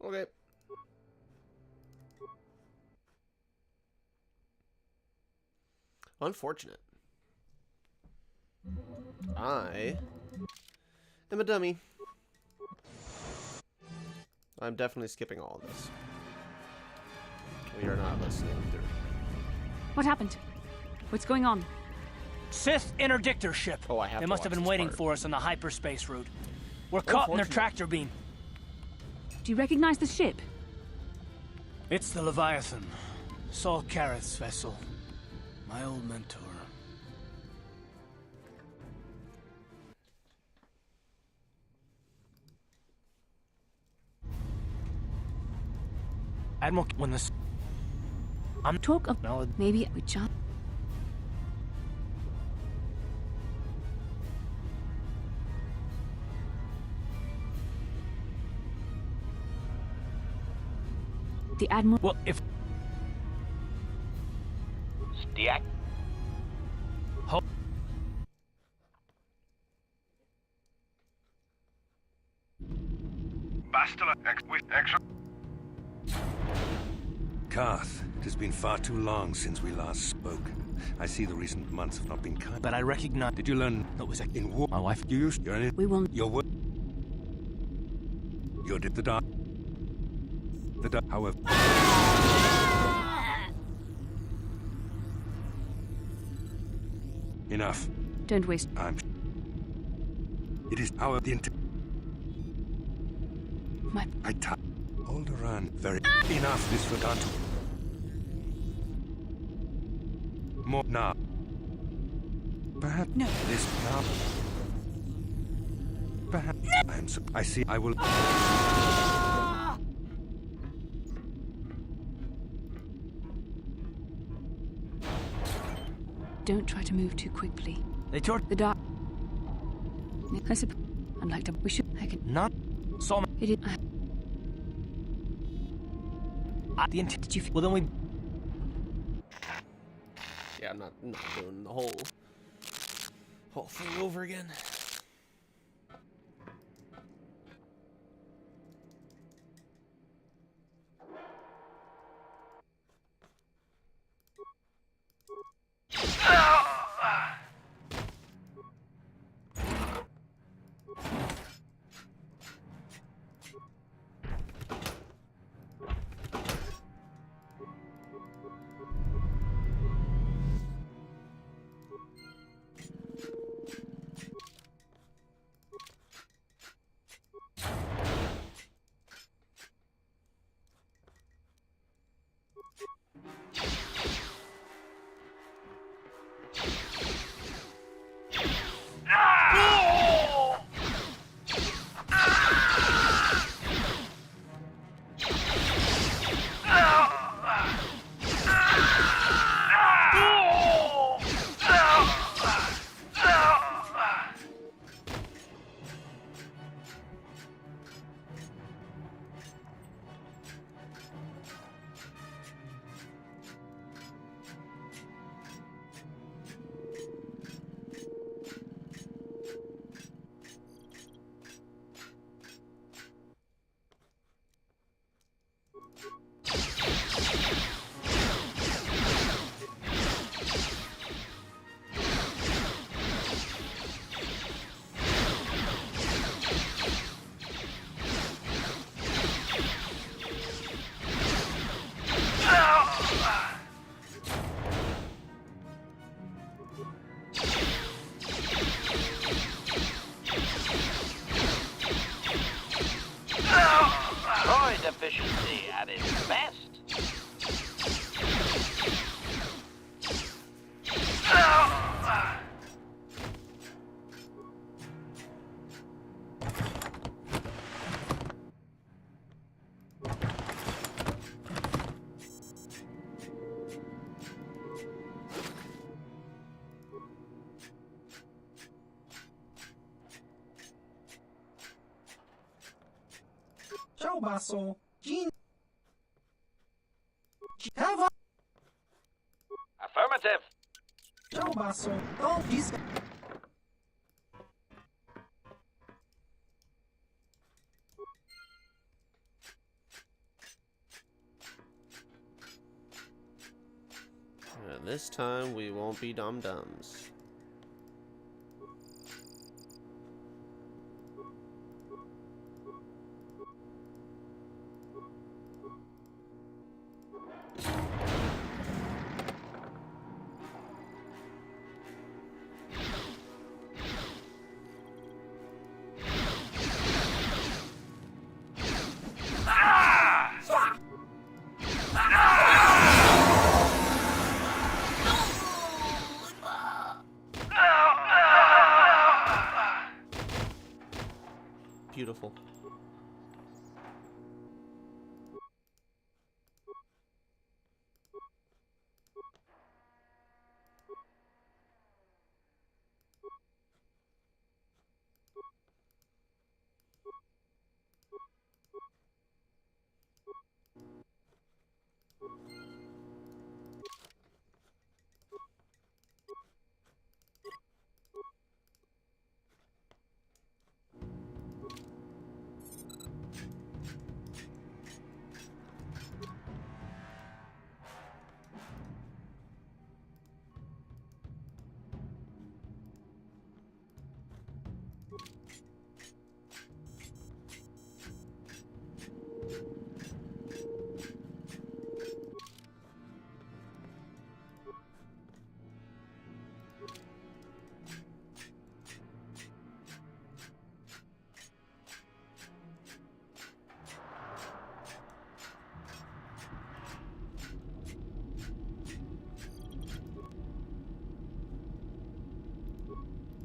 Okay. Unfortunate. I am a dummy. I'm definitely skipping all of this. We are not listening through. What happened? What's going on? Sith interdictor ship. Oh, I have They to must have watch been this waiting part. for us on the hyperspace route. We're caught in their tractor beam. Do you recognize the ship? It's the Leviathan. Saul Kareth's vessel. My old mentor. Admiral, when this... I'm Talk of... No, Maybe we just... The Admiral... Well, if... Deact. Ho Bastila, extra. Karth, it has been far too long since we last spoke. I see the recent months have not been kind. But I recognize... Did you learn That was a... in war? My wife... You used... You're in... We will... Your word... You're the dark. The dark, however. Enough. Don't waste. It is our the My. Alderaan, very enough. This forgot to. More now. Perhaps no. This now. Perhaps I see. I will. Don't try to move too quickly. They tore the dark. I suppose. I'd like to. We should. I can. Not. So. It is. The intent. Did you? Well, then we. Yeah, I'm not doing the whole thing over again. Efficiency at its best. Ciao, Basso. Gene. Have a. Affirmative. Ciao, Basso. Don't dis. This time we won't be dum-dums. Beautiful.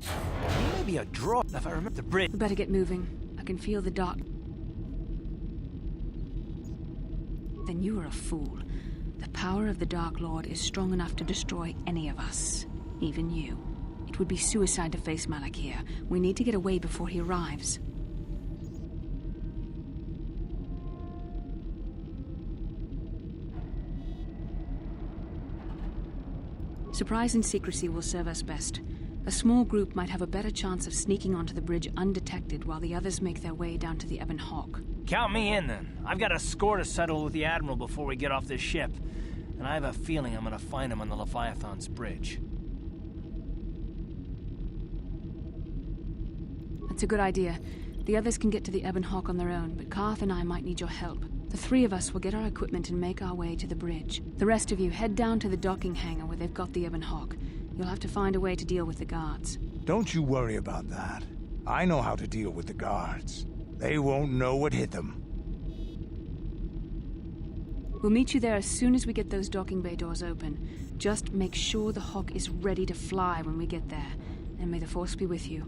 He may be a droid, if I remember the bridge. We better get moving. I can feel the dark. Then you are a fool. The power of the Dark Lord is strong enough to destroy any of us, even you. It would be suicide to face Malak here. We need to get away before he arrives. Surprise and secrecy will serve us best. A small group might have a better chance of sneaking onto the bridge undetected while the others make their way down to the Ebon Hawk. Count me in, then. I've got a score to settle with the Admiral before we get off this ship. And I have a feeling I'm gonna find him on the Leviathan's bridge. That's a good idea. The others can get to the Ebon Hawk on their own, but Karth and I might need your help. The three of us will get our equipment and make our way to the bridge. The rest of you head down to the docking hangar where they've got the Ebon Hawk. You'll have to find a way to deal with the guards. Don't you worry about that. I know how to deal with the guards. They won't know what hit them. We'll meet you there as soon as we get those docking bay doors open. Just make sure the Hawk is ready to fly when we get there. And may the Force be with you.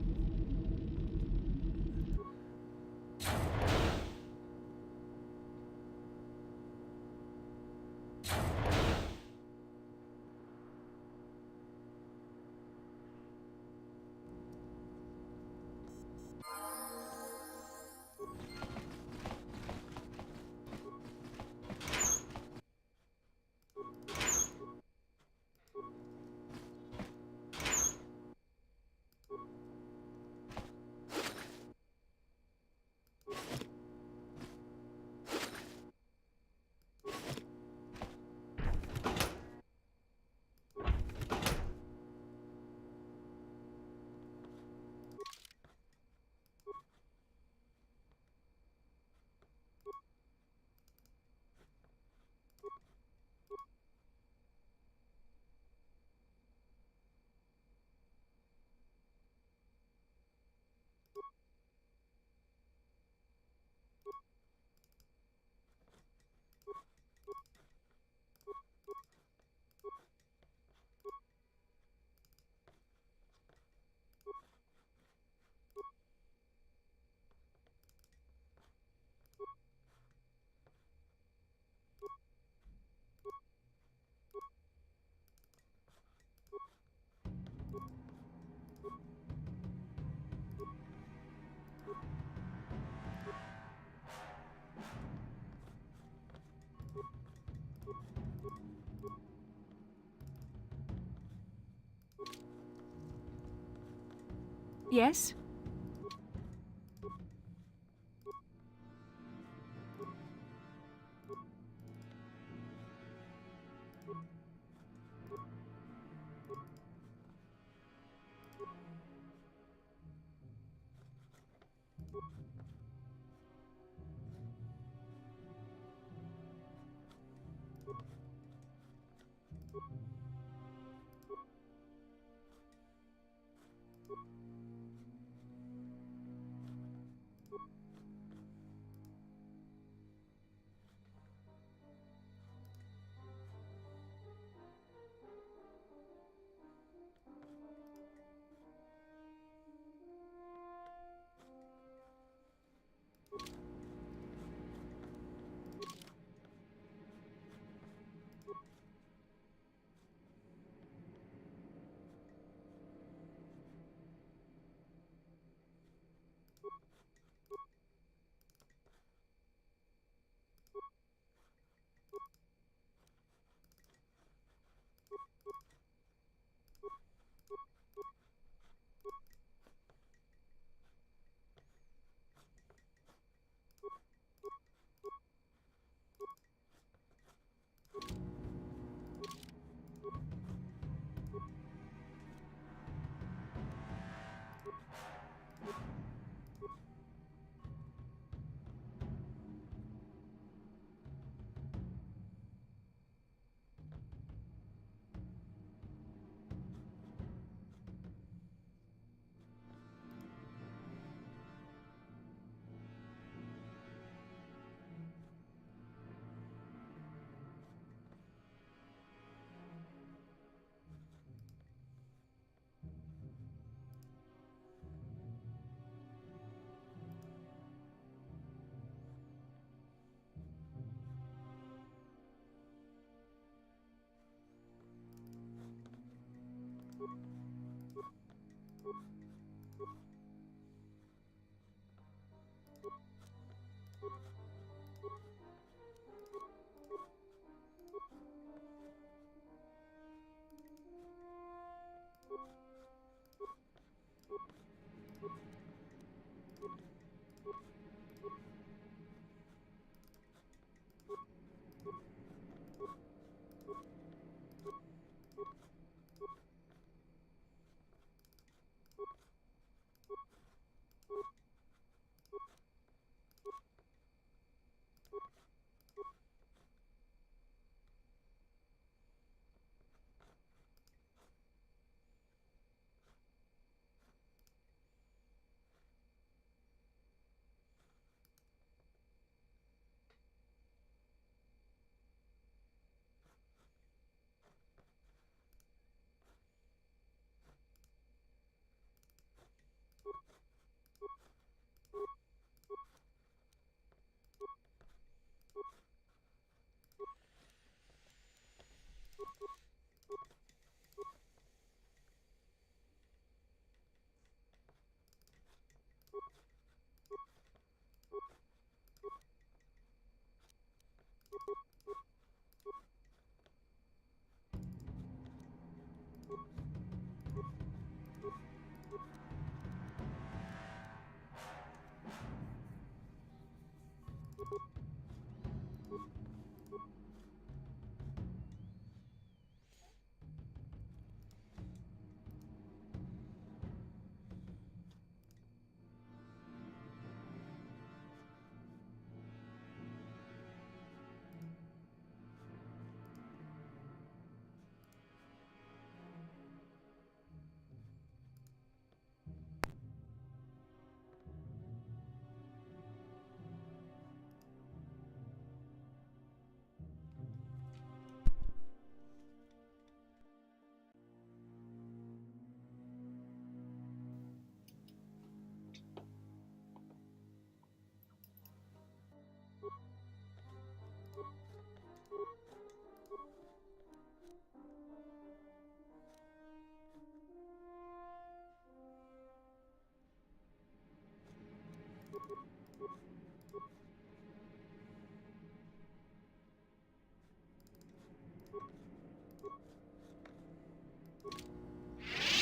Yes?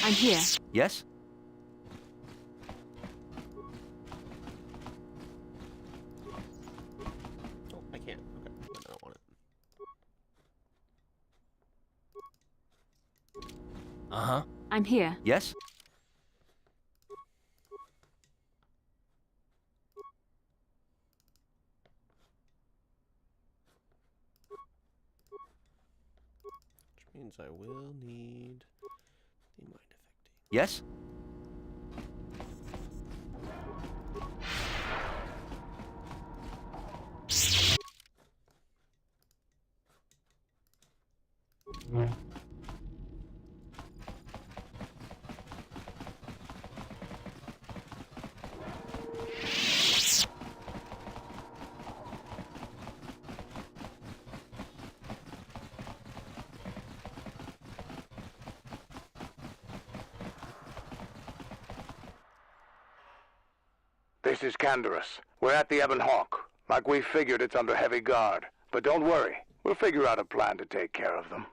I'm here. Yes? Oh, I can't. Okay, I don't want it. Uh-huh. I'm here. Yes? Which means I will need the mind affecting. Yes? This is Canderous. We're at the Ebon Hawk. Like we figured, it's under heavy guard. But don't worry. We'll figure out a plan to take care of them.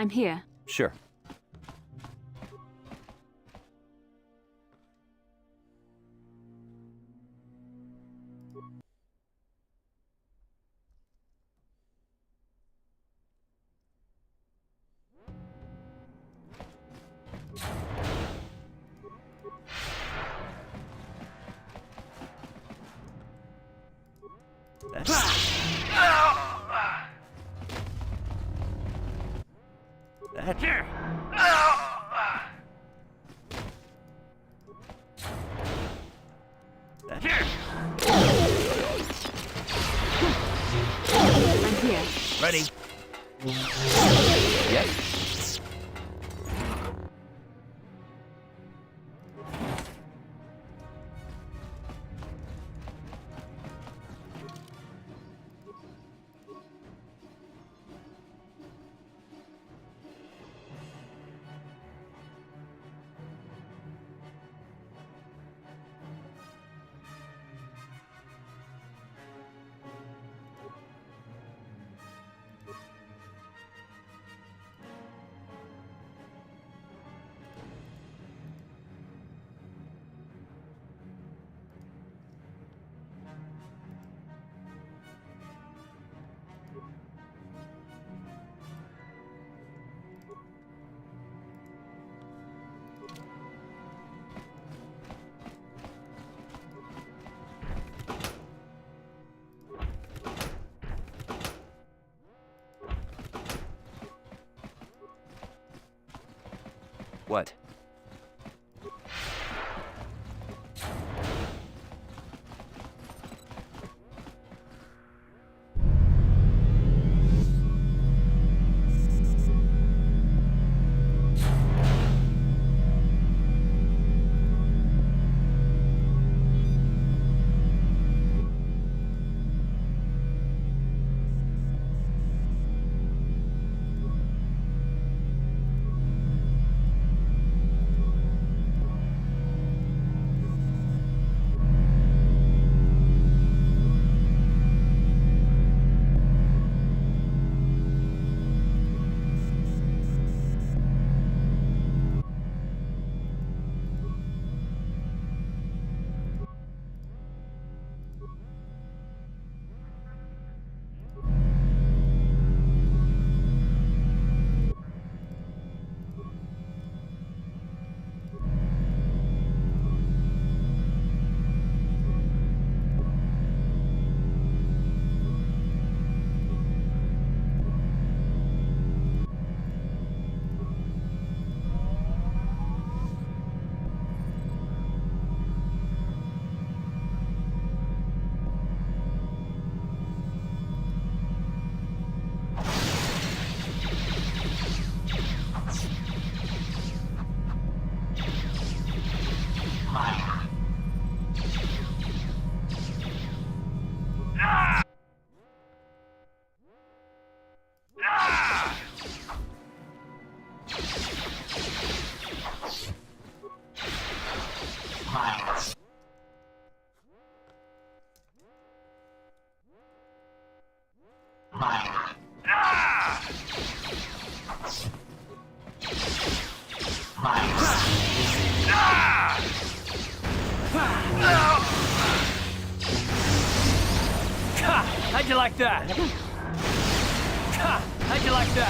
I'm here. Sure. I'm here. Ready? Yep. What? How'd you like that? How'd you like that?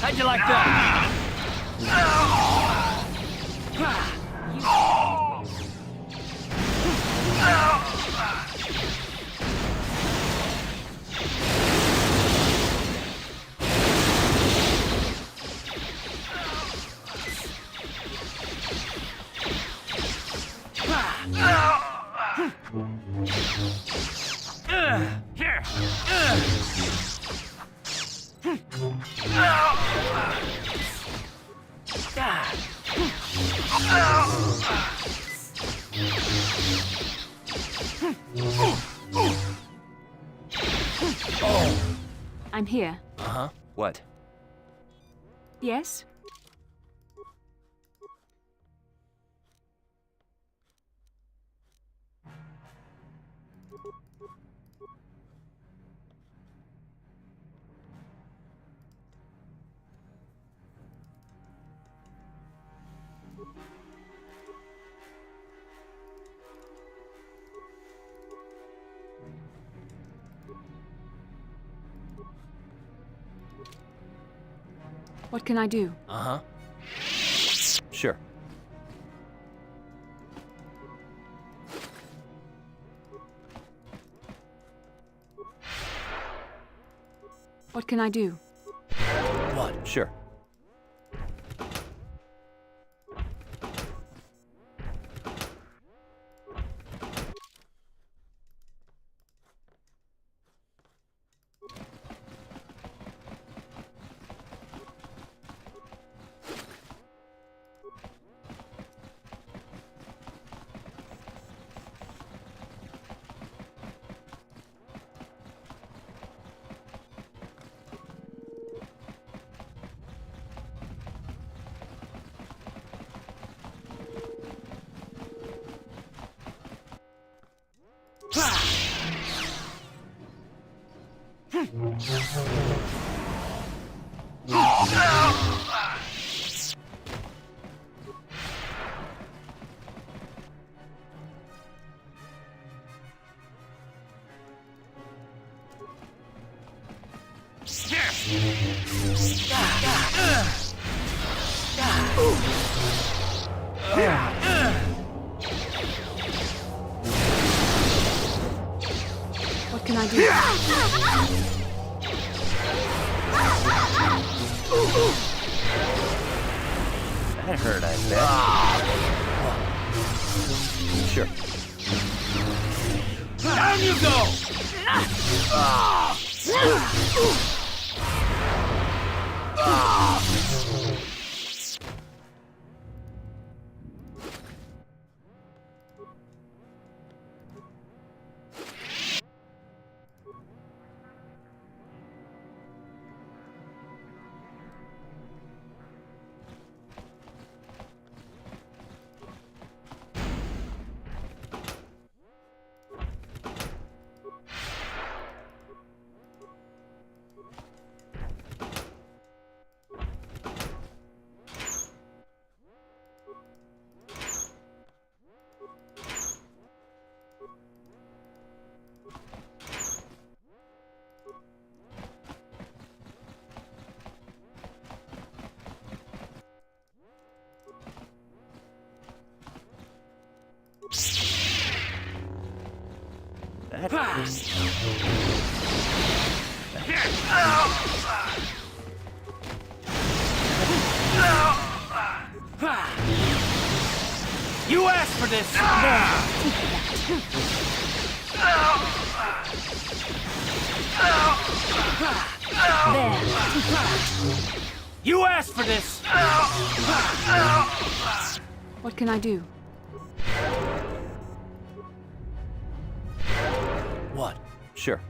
How'd you like that? I'm here. Uh-huh. What? Yes? What can I do? Uh-huh. Sure. What can I do? What? Sure. What can I do? That hurt, I bet. Sure. Down you go! You asked for this! You asked for this! What can I do? What? Sure.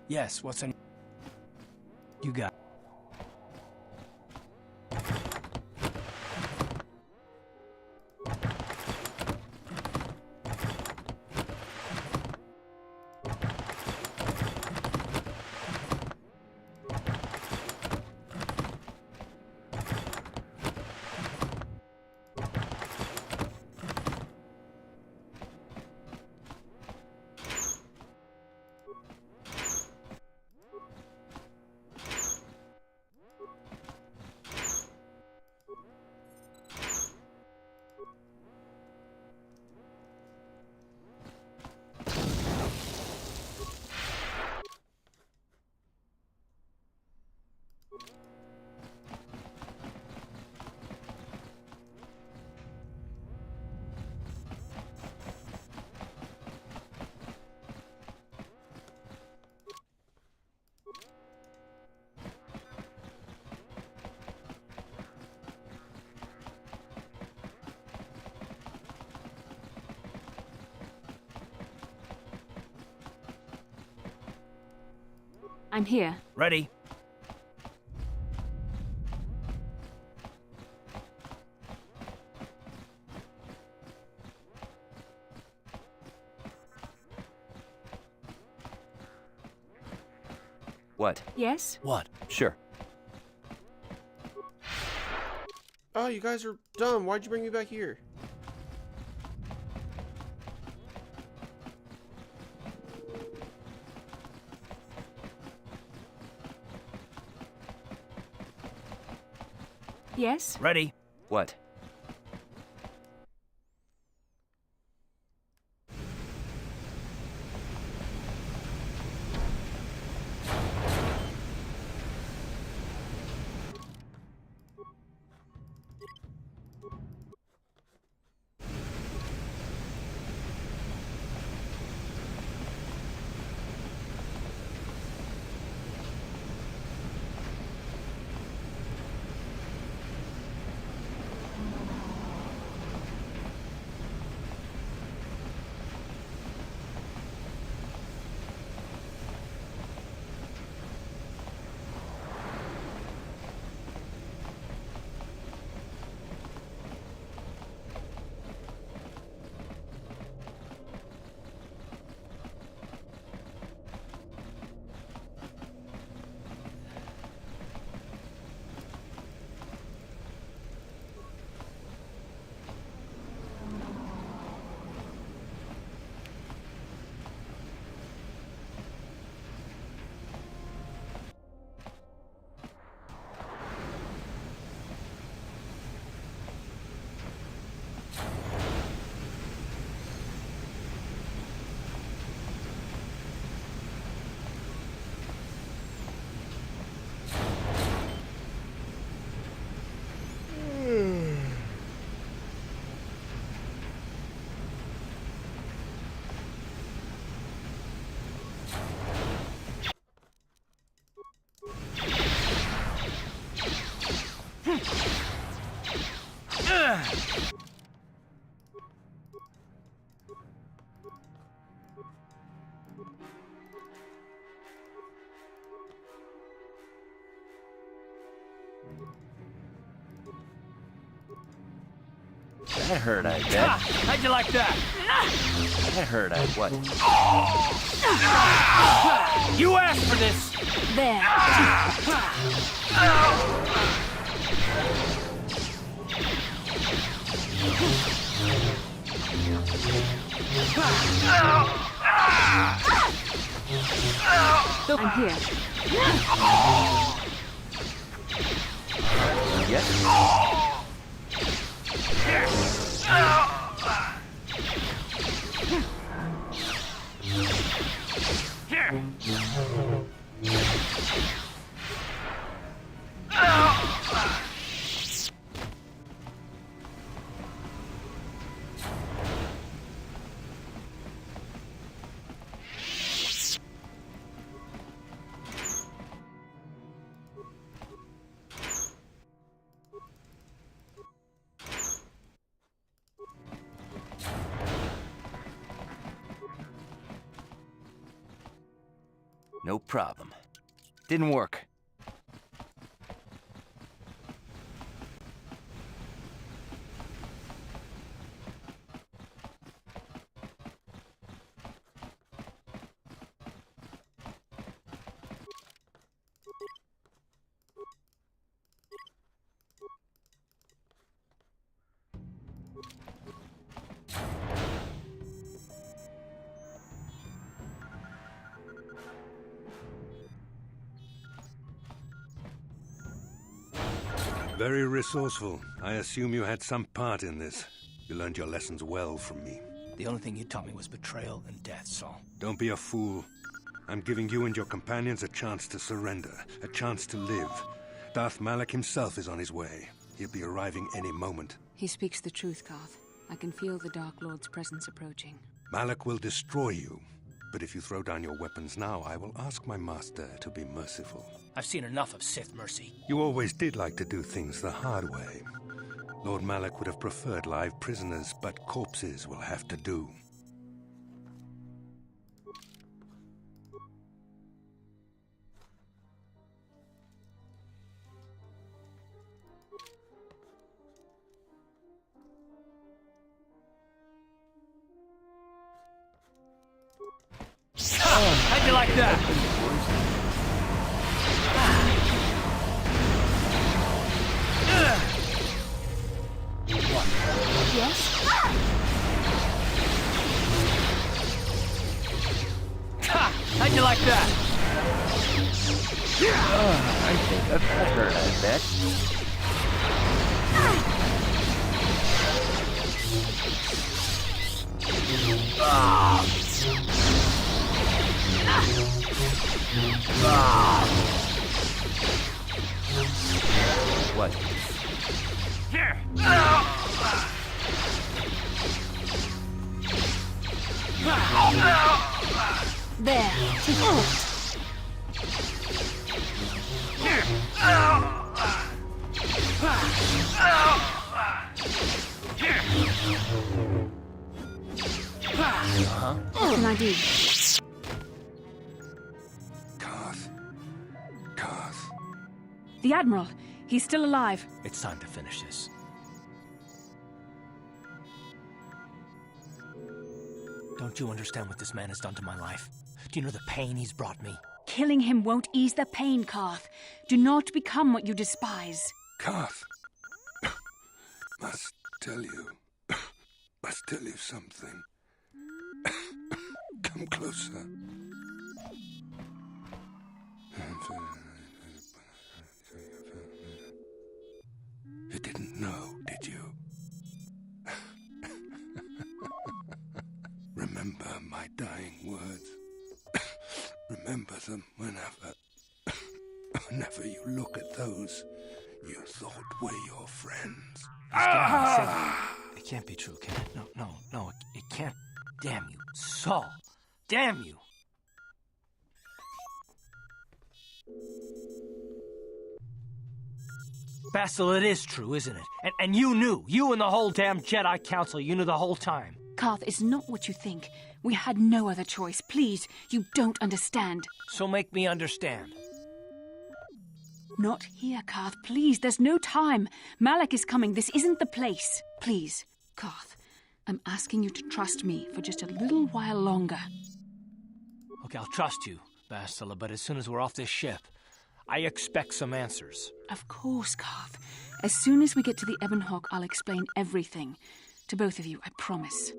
Yes, what's on... You got... I'm here. Ready. What? Yes? What? Sure. Oh, you guys are dumb. Why'd you bring me back here? Yes? Ready. What? That hurt, I bet. How'd you like that? That hurt, I what? You asked for this! There. I'm here. Yes? No problem. Didn't work. Very resourceful. I assume you had some part in this. You learned your lessons well from me. The only thing you taught me was betrayal and death, Saul. Don't be a fool. I'm giving you and your companions a chance to surrender, a chance to live. Darth Malak himself is on his way. He'll be arriving any moment. He speaks the truth, Karth. I can feel the Dark Lord's presence approaching. Malak will destroy you. But if you throw down your weapons now, I will ask my master to be merciful. I've seen enough of Sith mercy. You always did like to do things the hard way. Lord Malak would have preferred live prisoners, but corpses will have to do. How'd you like that? Yes? How'd you like that? I think that's better, I bet. What? There. What can I do? Karth. The Admiral. He's still alive. It's time to finish this. Don't you understand what this man has done to my life? Do you know the pain he's brought me? Killing him won't ease the pain, Karth. Do not become what you despise. Karth. Must tell you something. Come closer. You didn't know, did you? Remember my dying words. Remember them whenever you look at those you thought were your friends. It can't be true, can it? No, it can't. Damn you, Saul. Damn you. Bastel, it is true, isn't it? And you knew. You and the whole damn Jedi Council, you knew the whole time. Karth, it's not what you think. We had no other choice. Please, you don't understand. So make me understand. Not here, Karth. Please, there's no time. Malak is coming. This isn't the place. Please, Karth, I'm asking you to trust me for just a little while longer. Okay, I'll trust you, Bastila, but as soon as we're off this ship, I expect some answers. Of course, Karth. As soon as we get to the Ebon Hawk, I'll explain everything. To both of you, I promise.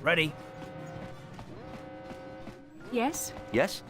Ready? Yes? Yes?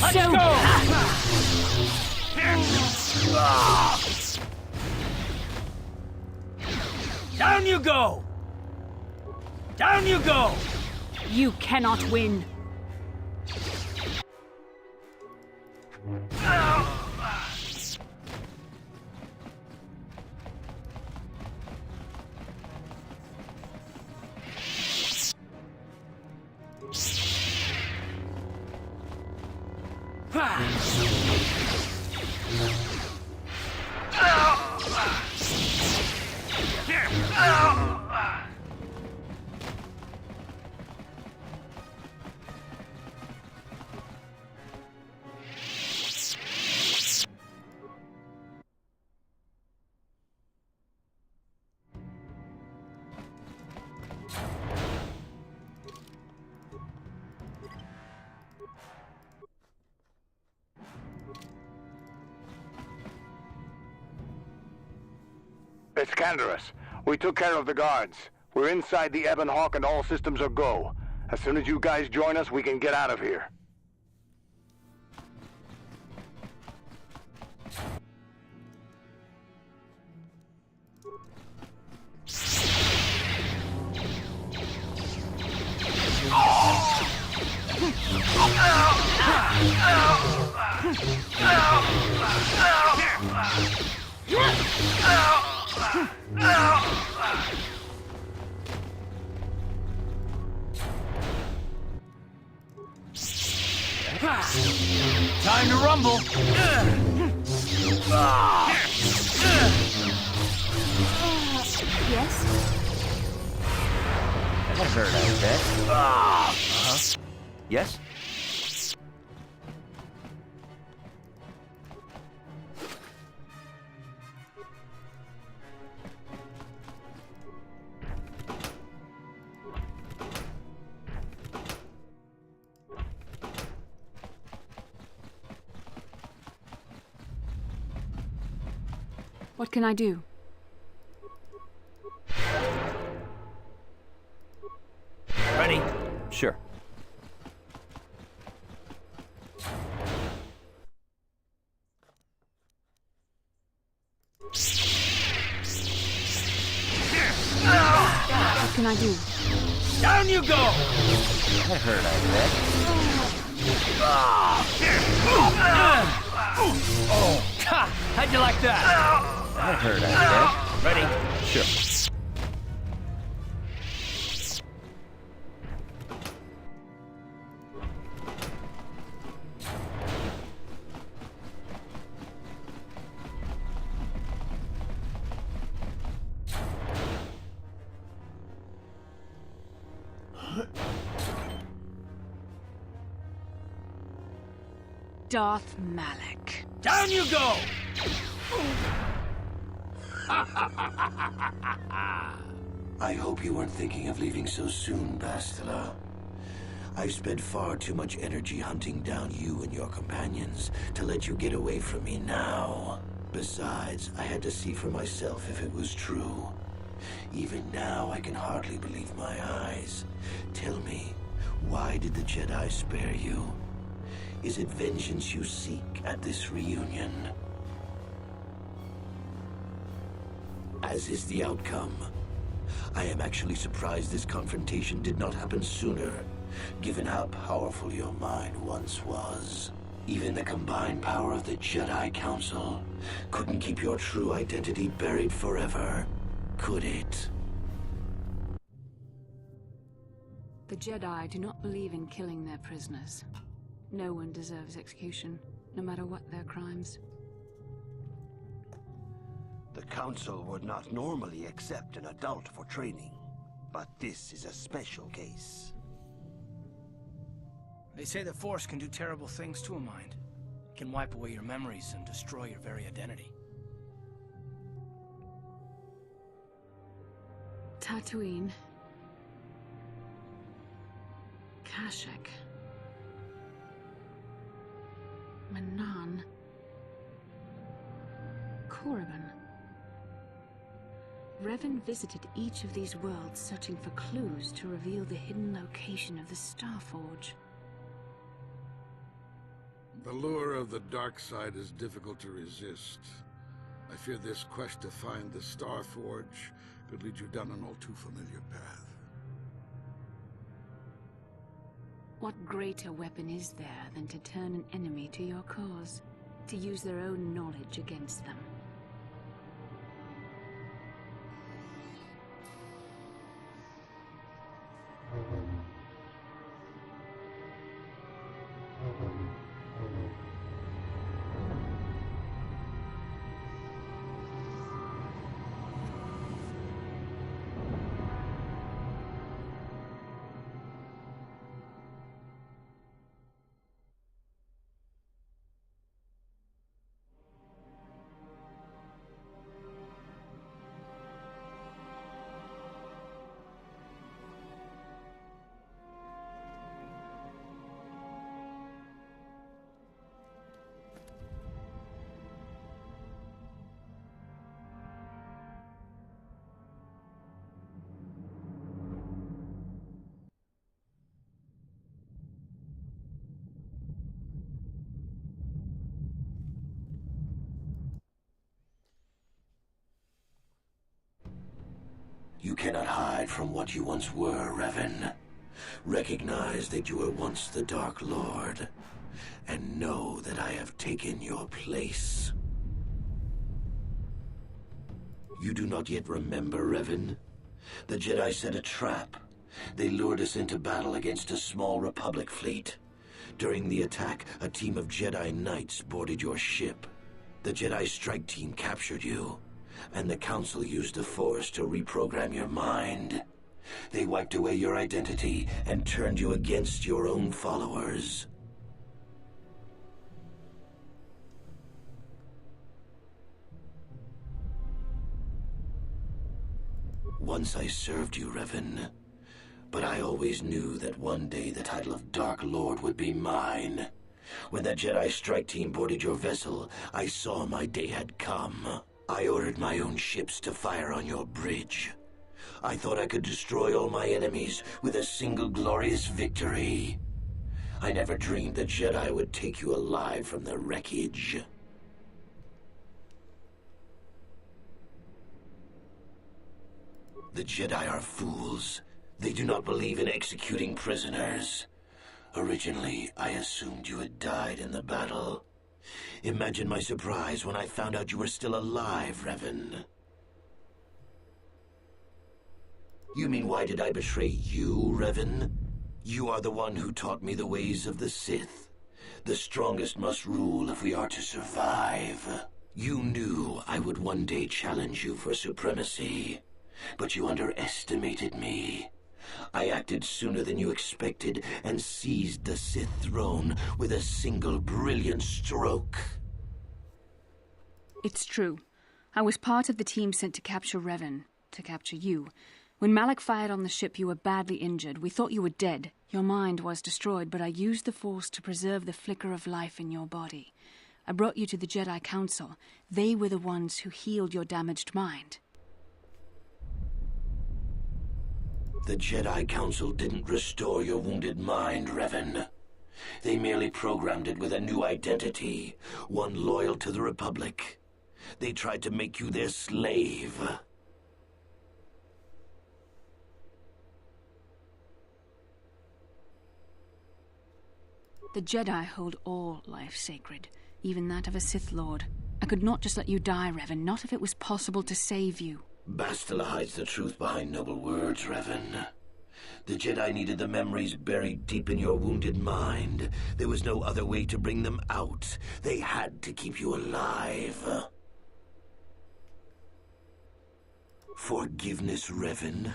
Let's go! Down you go! Down you go! You cannot win. It's Canderous. We took care of the guards. We're inside the Ebon Hawk and all systems are go. As soon as you guys join us, we can get out of here. Time to rumble! Yes? That hurt, I bet. Uh-huh. Yes? What can I do? Ready? Sure. What can I do? Down you go! That hurt, I bet. Oh, ha! How'd you like that? That hurt, I bet. Ready? Sure. Darth Malak. Down you go! I hope you weren't thinking of leaving so soon, Bastila. I've spent far too much energy hunting down you and your companions to let you get away from me now. Besides, I had to see for myself if it was true. Even now, I can hardly believe my eyes. Tell me, why did the Jedi spare you? Is it vengeance you seek at this reunion? As is the outcome. I am actually surprised this confrontation did not happen sooner, given how powerful your mind once was. Even the combined power of the Jedi Council couldn't keep your true identity buried forever, could it? The Jedi do not believe in killing their prisoners. No one deserves execution, no matter what their crimes. The Council would not normally accept an adult for training, but this is a special case. They say the Force can do terrible things to a mind. It can wipe away your memories and destroy your very identity. Tatooine. Kashyyyk. Manan. Korriban. Revan visited each of these worlds searching for clues to reveal the hidden location of the Starforge. The lure of the dark side is difficult to resist. I fear this quest to find the Starforge could lead you down an all too familiar path. What greater weapon is there than to turn an enemy to your cause, to use their own knowledge against them? You cannot hide from what you once were, Revan. Recognize that you were once the Dark Lord, and know that I have taken your place. You do not yet remember, Revan? The Jedi set a trap. They lured us into battle against a small Republic fleet. During the attack, a team of Jedi Knights boarded your ship. The Jedi strike team captured you, and the Council used the Force to reprogram your mind. They wiped away your identity and turned you against your own followers. Once I served you, Revan, but I always knew that one day the title of Dark Lord would be mine. When the Jedi strike team boarded your vessel, I saw my day had come. I ordered my own ships to fire on your bridge. I thought I could destroy all my enemies with a single glorious victory. I never dreamed the Jedi would take you alive from the wreckage. The Jedi are fools. They do not believe in executing prisoners. Originally, I assumed you had died in the battle. Imagine my surprise when I found out you were still alive, Revan. You mean why did I betray you, Revan? You are the one who taught me the ways of the Sith. The strongest must rule if we are to survive. You knew I would one day challenge you for supremacy, but you underestimated me. I acted sooner than you expected and seized the Sith throne with a single brilliant stroke. It's true. I was part of the team sent to capture Revan, to capture you. When Malak fired on the ship, you were badly injured. We thought you were dead. Your mind was destroyed, but I used the Force to preserve the flicker of life in your body. I brought you to the Jedi Council. They were the ones who healed your damaged mind. The Jedi Council didn't restore your wounded mind, Revan. They merely programmed it with a new identity, one loyal to the Republic. They tried to make you their slave. The Jedi hold all life sacred, even that of a Sith Lord. I could not just let you die, Revan, not if it was possible to save you. Bastila hides the truth behind noble words, Revan. The Jedi needed the memories buried deep in your wounded mind. There was no other way to bring them out. They had to keep you alive. Forgiveness, Revan.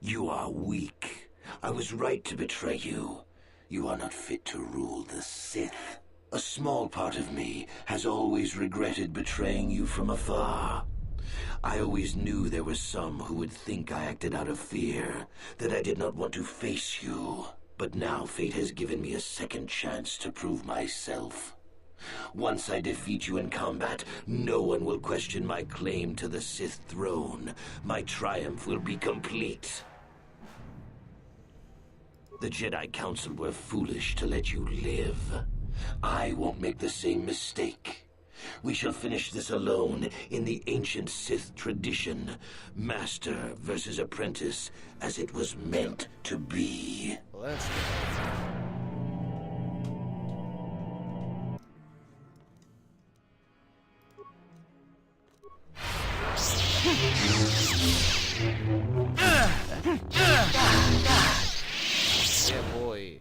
You are weak. I was right to betray you. You are not fit to rule the Sith. A small part of me has always regretted betraying you from afar. I always knew there were some who would think I acted out of fear, that I did not want to face you. But now fate has given me a second chance to prove myself. Once I defeat you in combat, no one will question my claim to the Sith throne. My triumph will be complete. The Jedi Council were foolish to let you live. I won't make the same mistake. We shall finish this alone in the ancient Sith tradition. Master versus apprentice, as it was meant to be. Let's yeah, boy.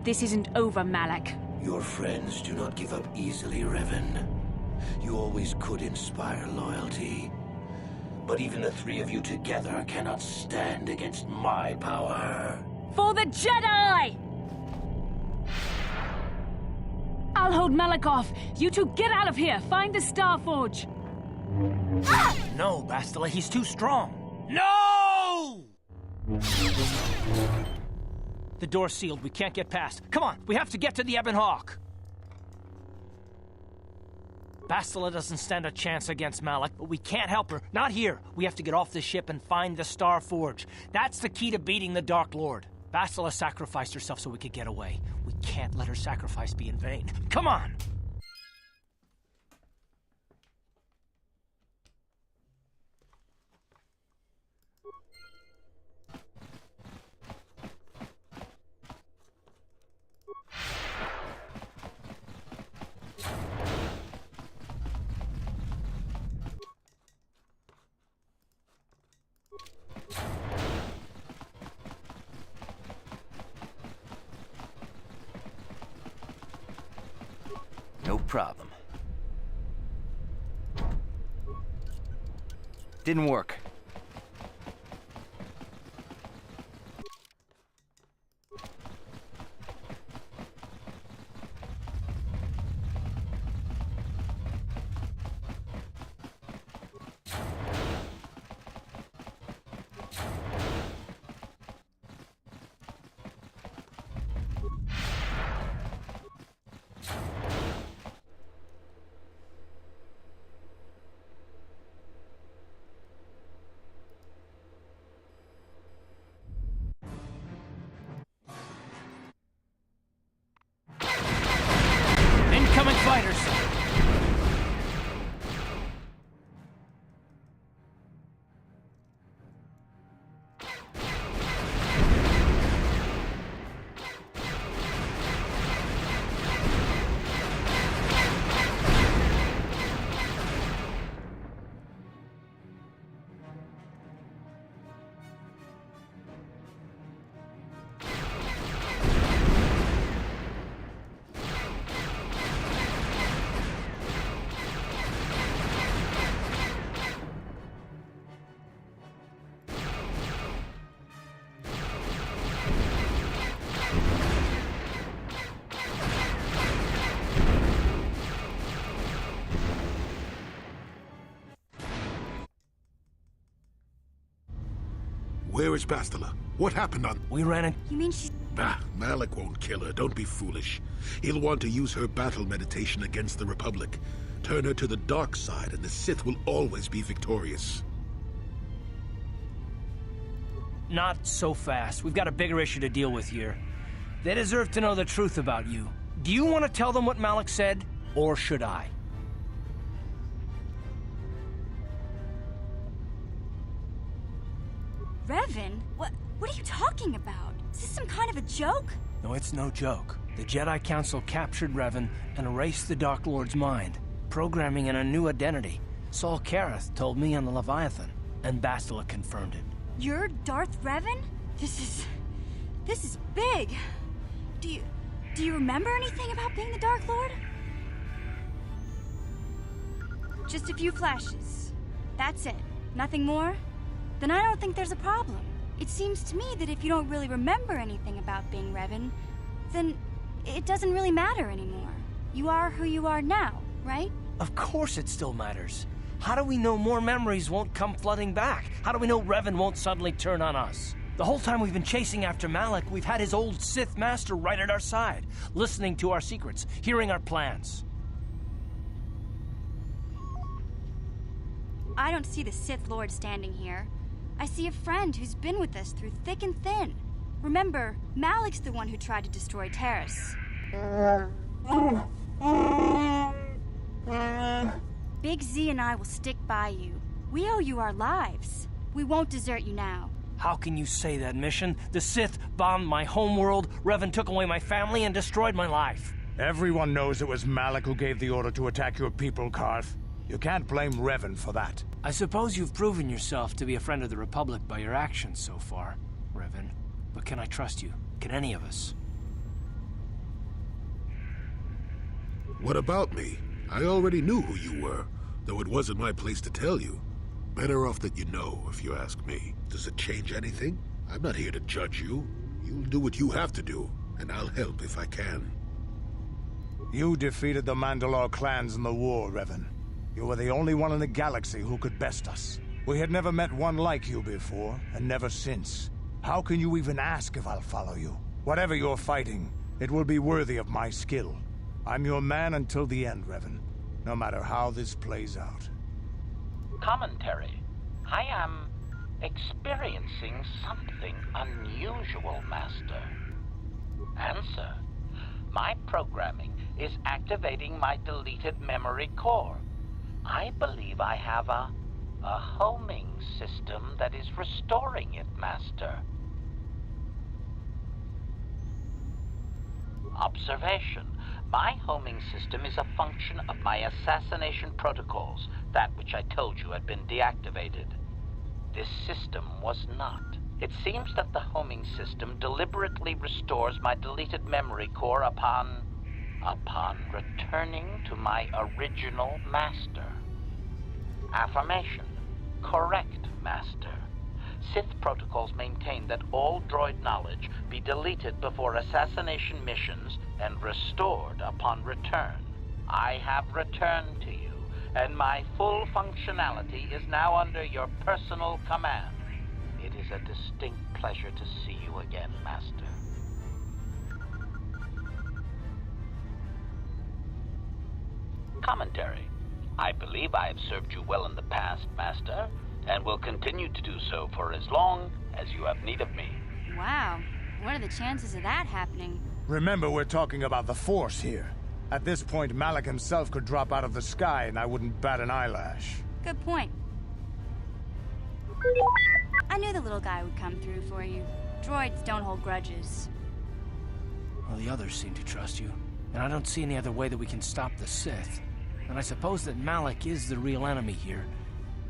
This isn't over, Malak. Your friends do not give up easily, Revan. You always could inspire loyalty. But even the three of you together cannot stand against my power. For the Jedi! I'll hold Malak off. You two get out of here. Find the Star Forge. No, Bastila, he's too strong. No! The door's sealed. We can't get past. Come on, we have to get to the Ebon Hawk. Bastila doesn't stand a chance against Malak, but we can't help her. Not here. We have to get off the ship and find the Star Forge. That's the key to beating the Dark Lord. Bastila sacrificed herself so we could get away. We can't let her sacrifice be in vain. Come on! No problem. Didn't work. Where is Bastila? What happened on... We ran in... You mean she's... Bah, Malik won't kill her. Don't be foolish. He'll want to use her battle meditation against the Republic. Turn her to the dark side, and the Sith will always be victorious. Not so fast. We've got a bigger issue to deal with here. They deserve to know the truth about you. Do you want to tell them what Malik said, or should I? Revan? What are you talking about? Is this some kind of a joke? No, it's no joke. The Jedi Council captured Revan and erased the Dark Lord's mind, programming in a new identity. Saul Kareth told me on the Leviathan, and Bastila confirmed it. You're Darth Revan? This is big. Do you remember anything about being the Dark Lord? Just a few flashes. That's it. Nothing more? Then I don't think there's a problem. It seems to me that if you don't really remember anything about being Revan, then it doesn't really matter anymore. You are who you are now, right? Of course it still matters. How do we know more memories won't come flooding back? How do we know Revan won't suddenly turn on us? The whole time we've been chasing after Malik, we've had his old Sith master right at our side, listening to our secrets, hearing our plans. I don't see the Sith Lord standing here. I see a friend who's been with us through thick and thin. Remember, Malik's the one who tried to destroy Terrace. Big Z and I will stick by you. We owe you our lives. We won't desert you now. How can you say that, Mission? The Sith bombed my homeworld, Revan took away my family, and destroyed my life. Everyone knows it was Malik who gave the order to attack your people, Karth. You can't blame Revan for that. I suppose you've proven yourself to be a friend of the Republic by your actions so far, Revan. But can I trust you? Can any of us? What about me? I already knew who you were, though it wasn't my place to tell you. Better off that you know, if you ask me. Does it change anything? I'm not here to judge you. You'll do what you have to do, and I'll help if I can. You defeated the Mandalore clans in the war, Revan. You were the only one in the galaxy who could best us. We had never met one like you before, and never since. How can you even ask if I'll follow you? Whatever you're fighting, it will be worthy of my skill. I'm your man until the end, Revan, no matter how this plays out. Commentary. I am experiencing something unusual, Master. Answer. My programming is activating my deleted memory core. I believe I have a homing system that is restoring it, Master. Observation. My homing system is a function of my assassination protocols, that which I told you had been deactivated. This system was not. It seems that the homing system deliberately restores my deleted memory core upon returning to my original master. Affirmation. Correct, Master. Sith protocols maintain that all droid knowledge be deleted before assassination missions and restored upon return. I have returned to you, and my full functionality is now under your personal command. It is a distinct pleasure to see you again, Master. Commentary. I believe I have served you well in the past, Master, and will continue to do so for as long as you have need of me. Wow. What are the chances of that happening? Remember, we're talking about the Force here. At this point, Malik himself could drop out of the sky and I wouldn't bat an eyelash. Good point. I knew the little guy would come through for you. Droids don't hold grudges. Well, the others seem to trust you, and I don't see any other way that we can stop the Sith. And I suppose that Malik is the real enemy here.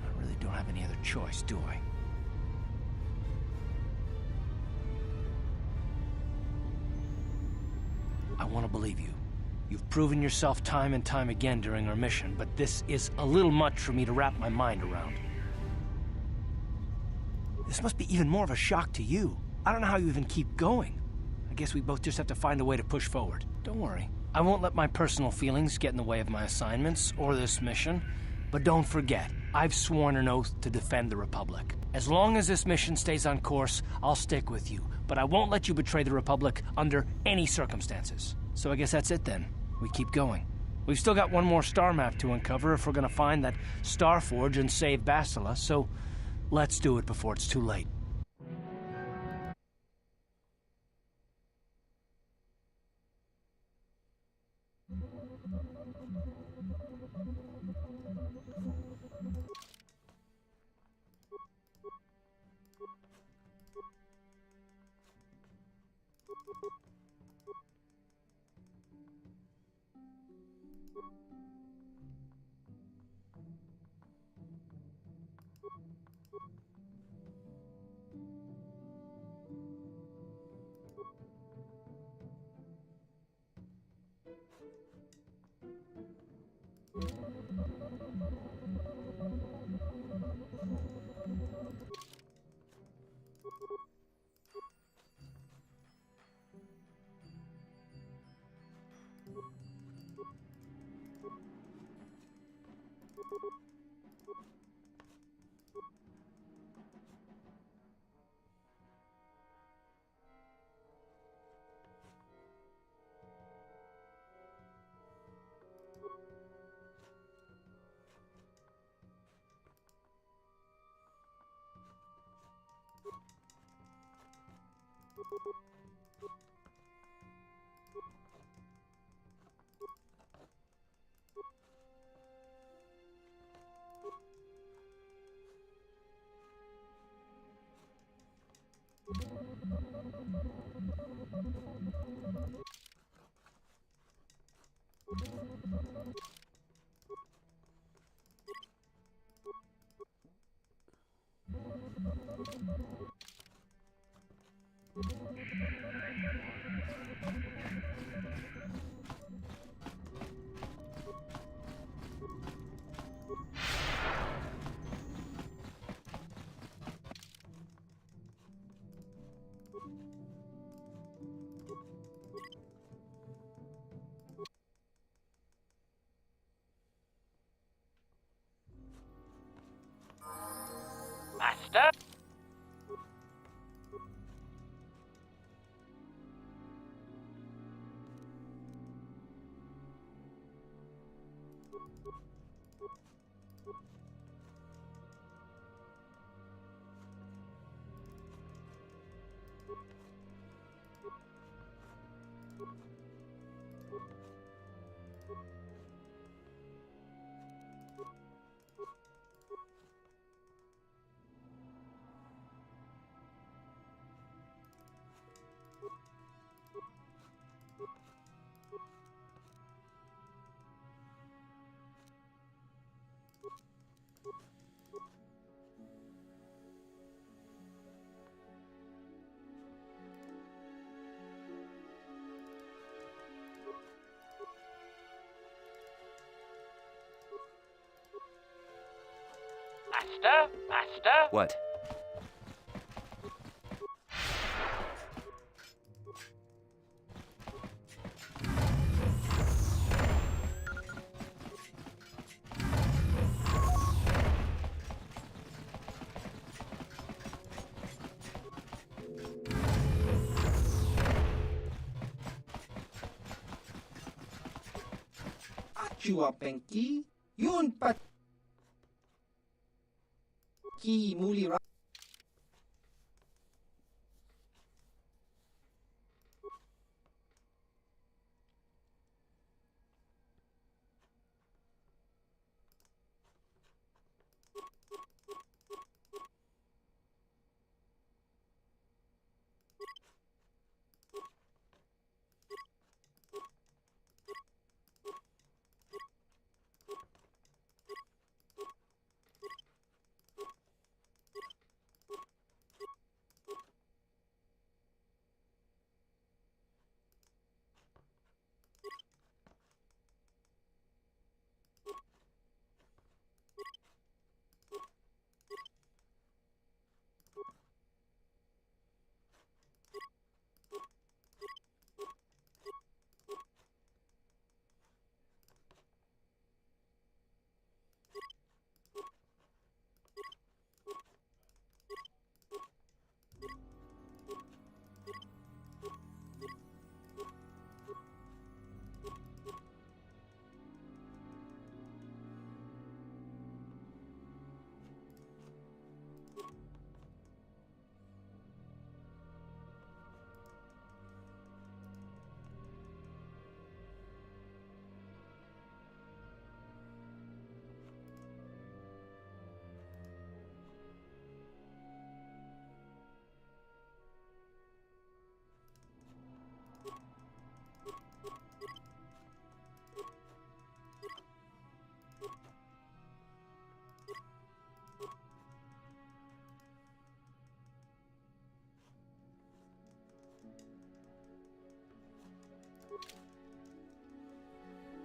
I really don't have any other choice, do I? I want to believe you. You've proven yourself time and time again during our mission, but this is a little much for me to wrap my mind around. This must be even more of a shock to you. I don't know how you even keep going. I guess we both just have to find a way to push forward. Don't worry. I won't let my personal feelings get in the way of my assignments or this mission. But don't forget, I've sworn an oath to defend the Republic. As long as this mission stays on course, I'll stick with you. But I won't let you betray the Republic under any circumstances. So I guess that's it then. We keep going. We've still got one more star map to uncover if we're gonna find that Starforge and save Bastila, so let's do it before it's too late. Master? Master? Master? What? Achua Penki, Yun Pat Ki Mulira.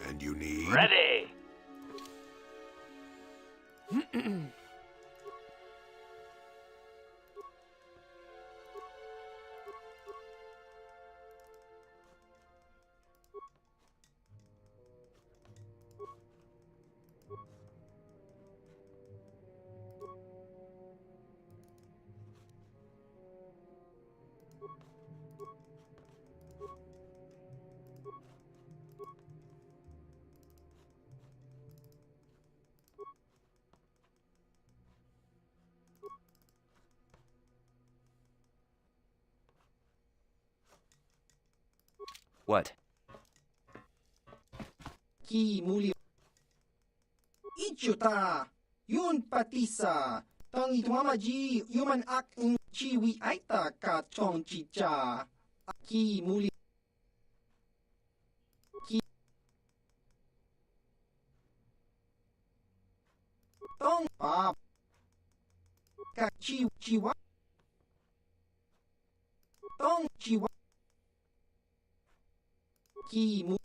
And you need... Ready! What? Ki muli. Ichuta. Yun patisa. Tang itwamaji human ak in chiwi aita ka chong chicha. Ki muli. Ki. Tong pa. Ka chiwa. Tong chiwa. Ki mu.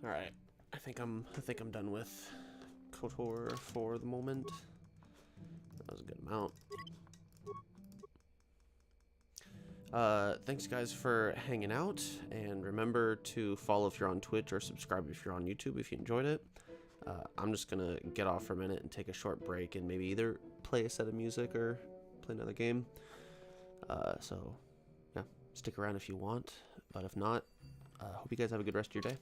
All right, I think I'm done with Kotor for the moment. That was a good amount. Thanks guys for hanging out, and remember to follow if you're on Twitch or subscribe if you're on YouTube if you enjoyed it. I'm just gonna get off for a minute and take a short break and maybe either play a set of music or play another game. So yeah, stick around if you want, but if not, hope you guys have a good rest of your day.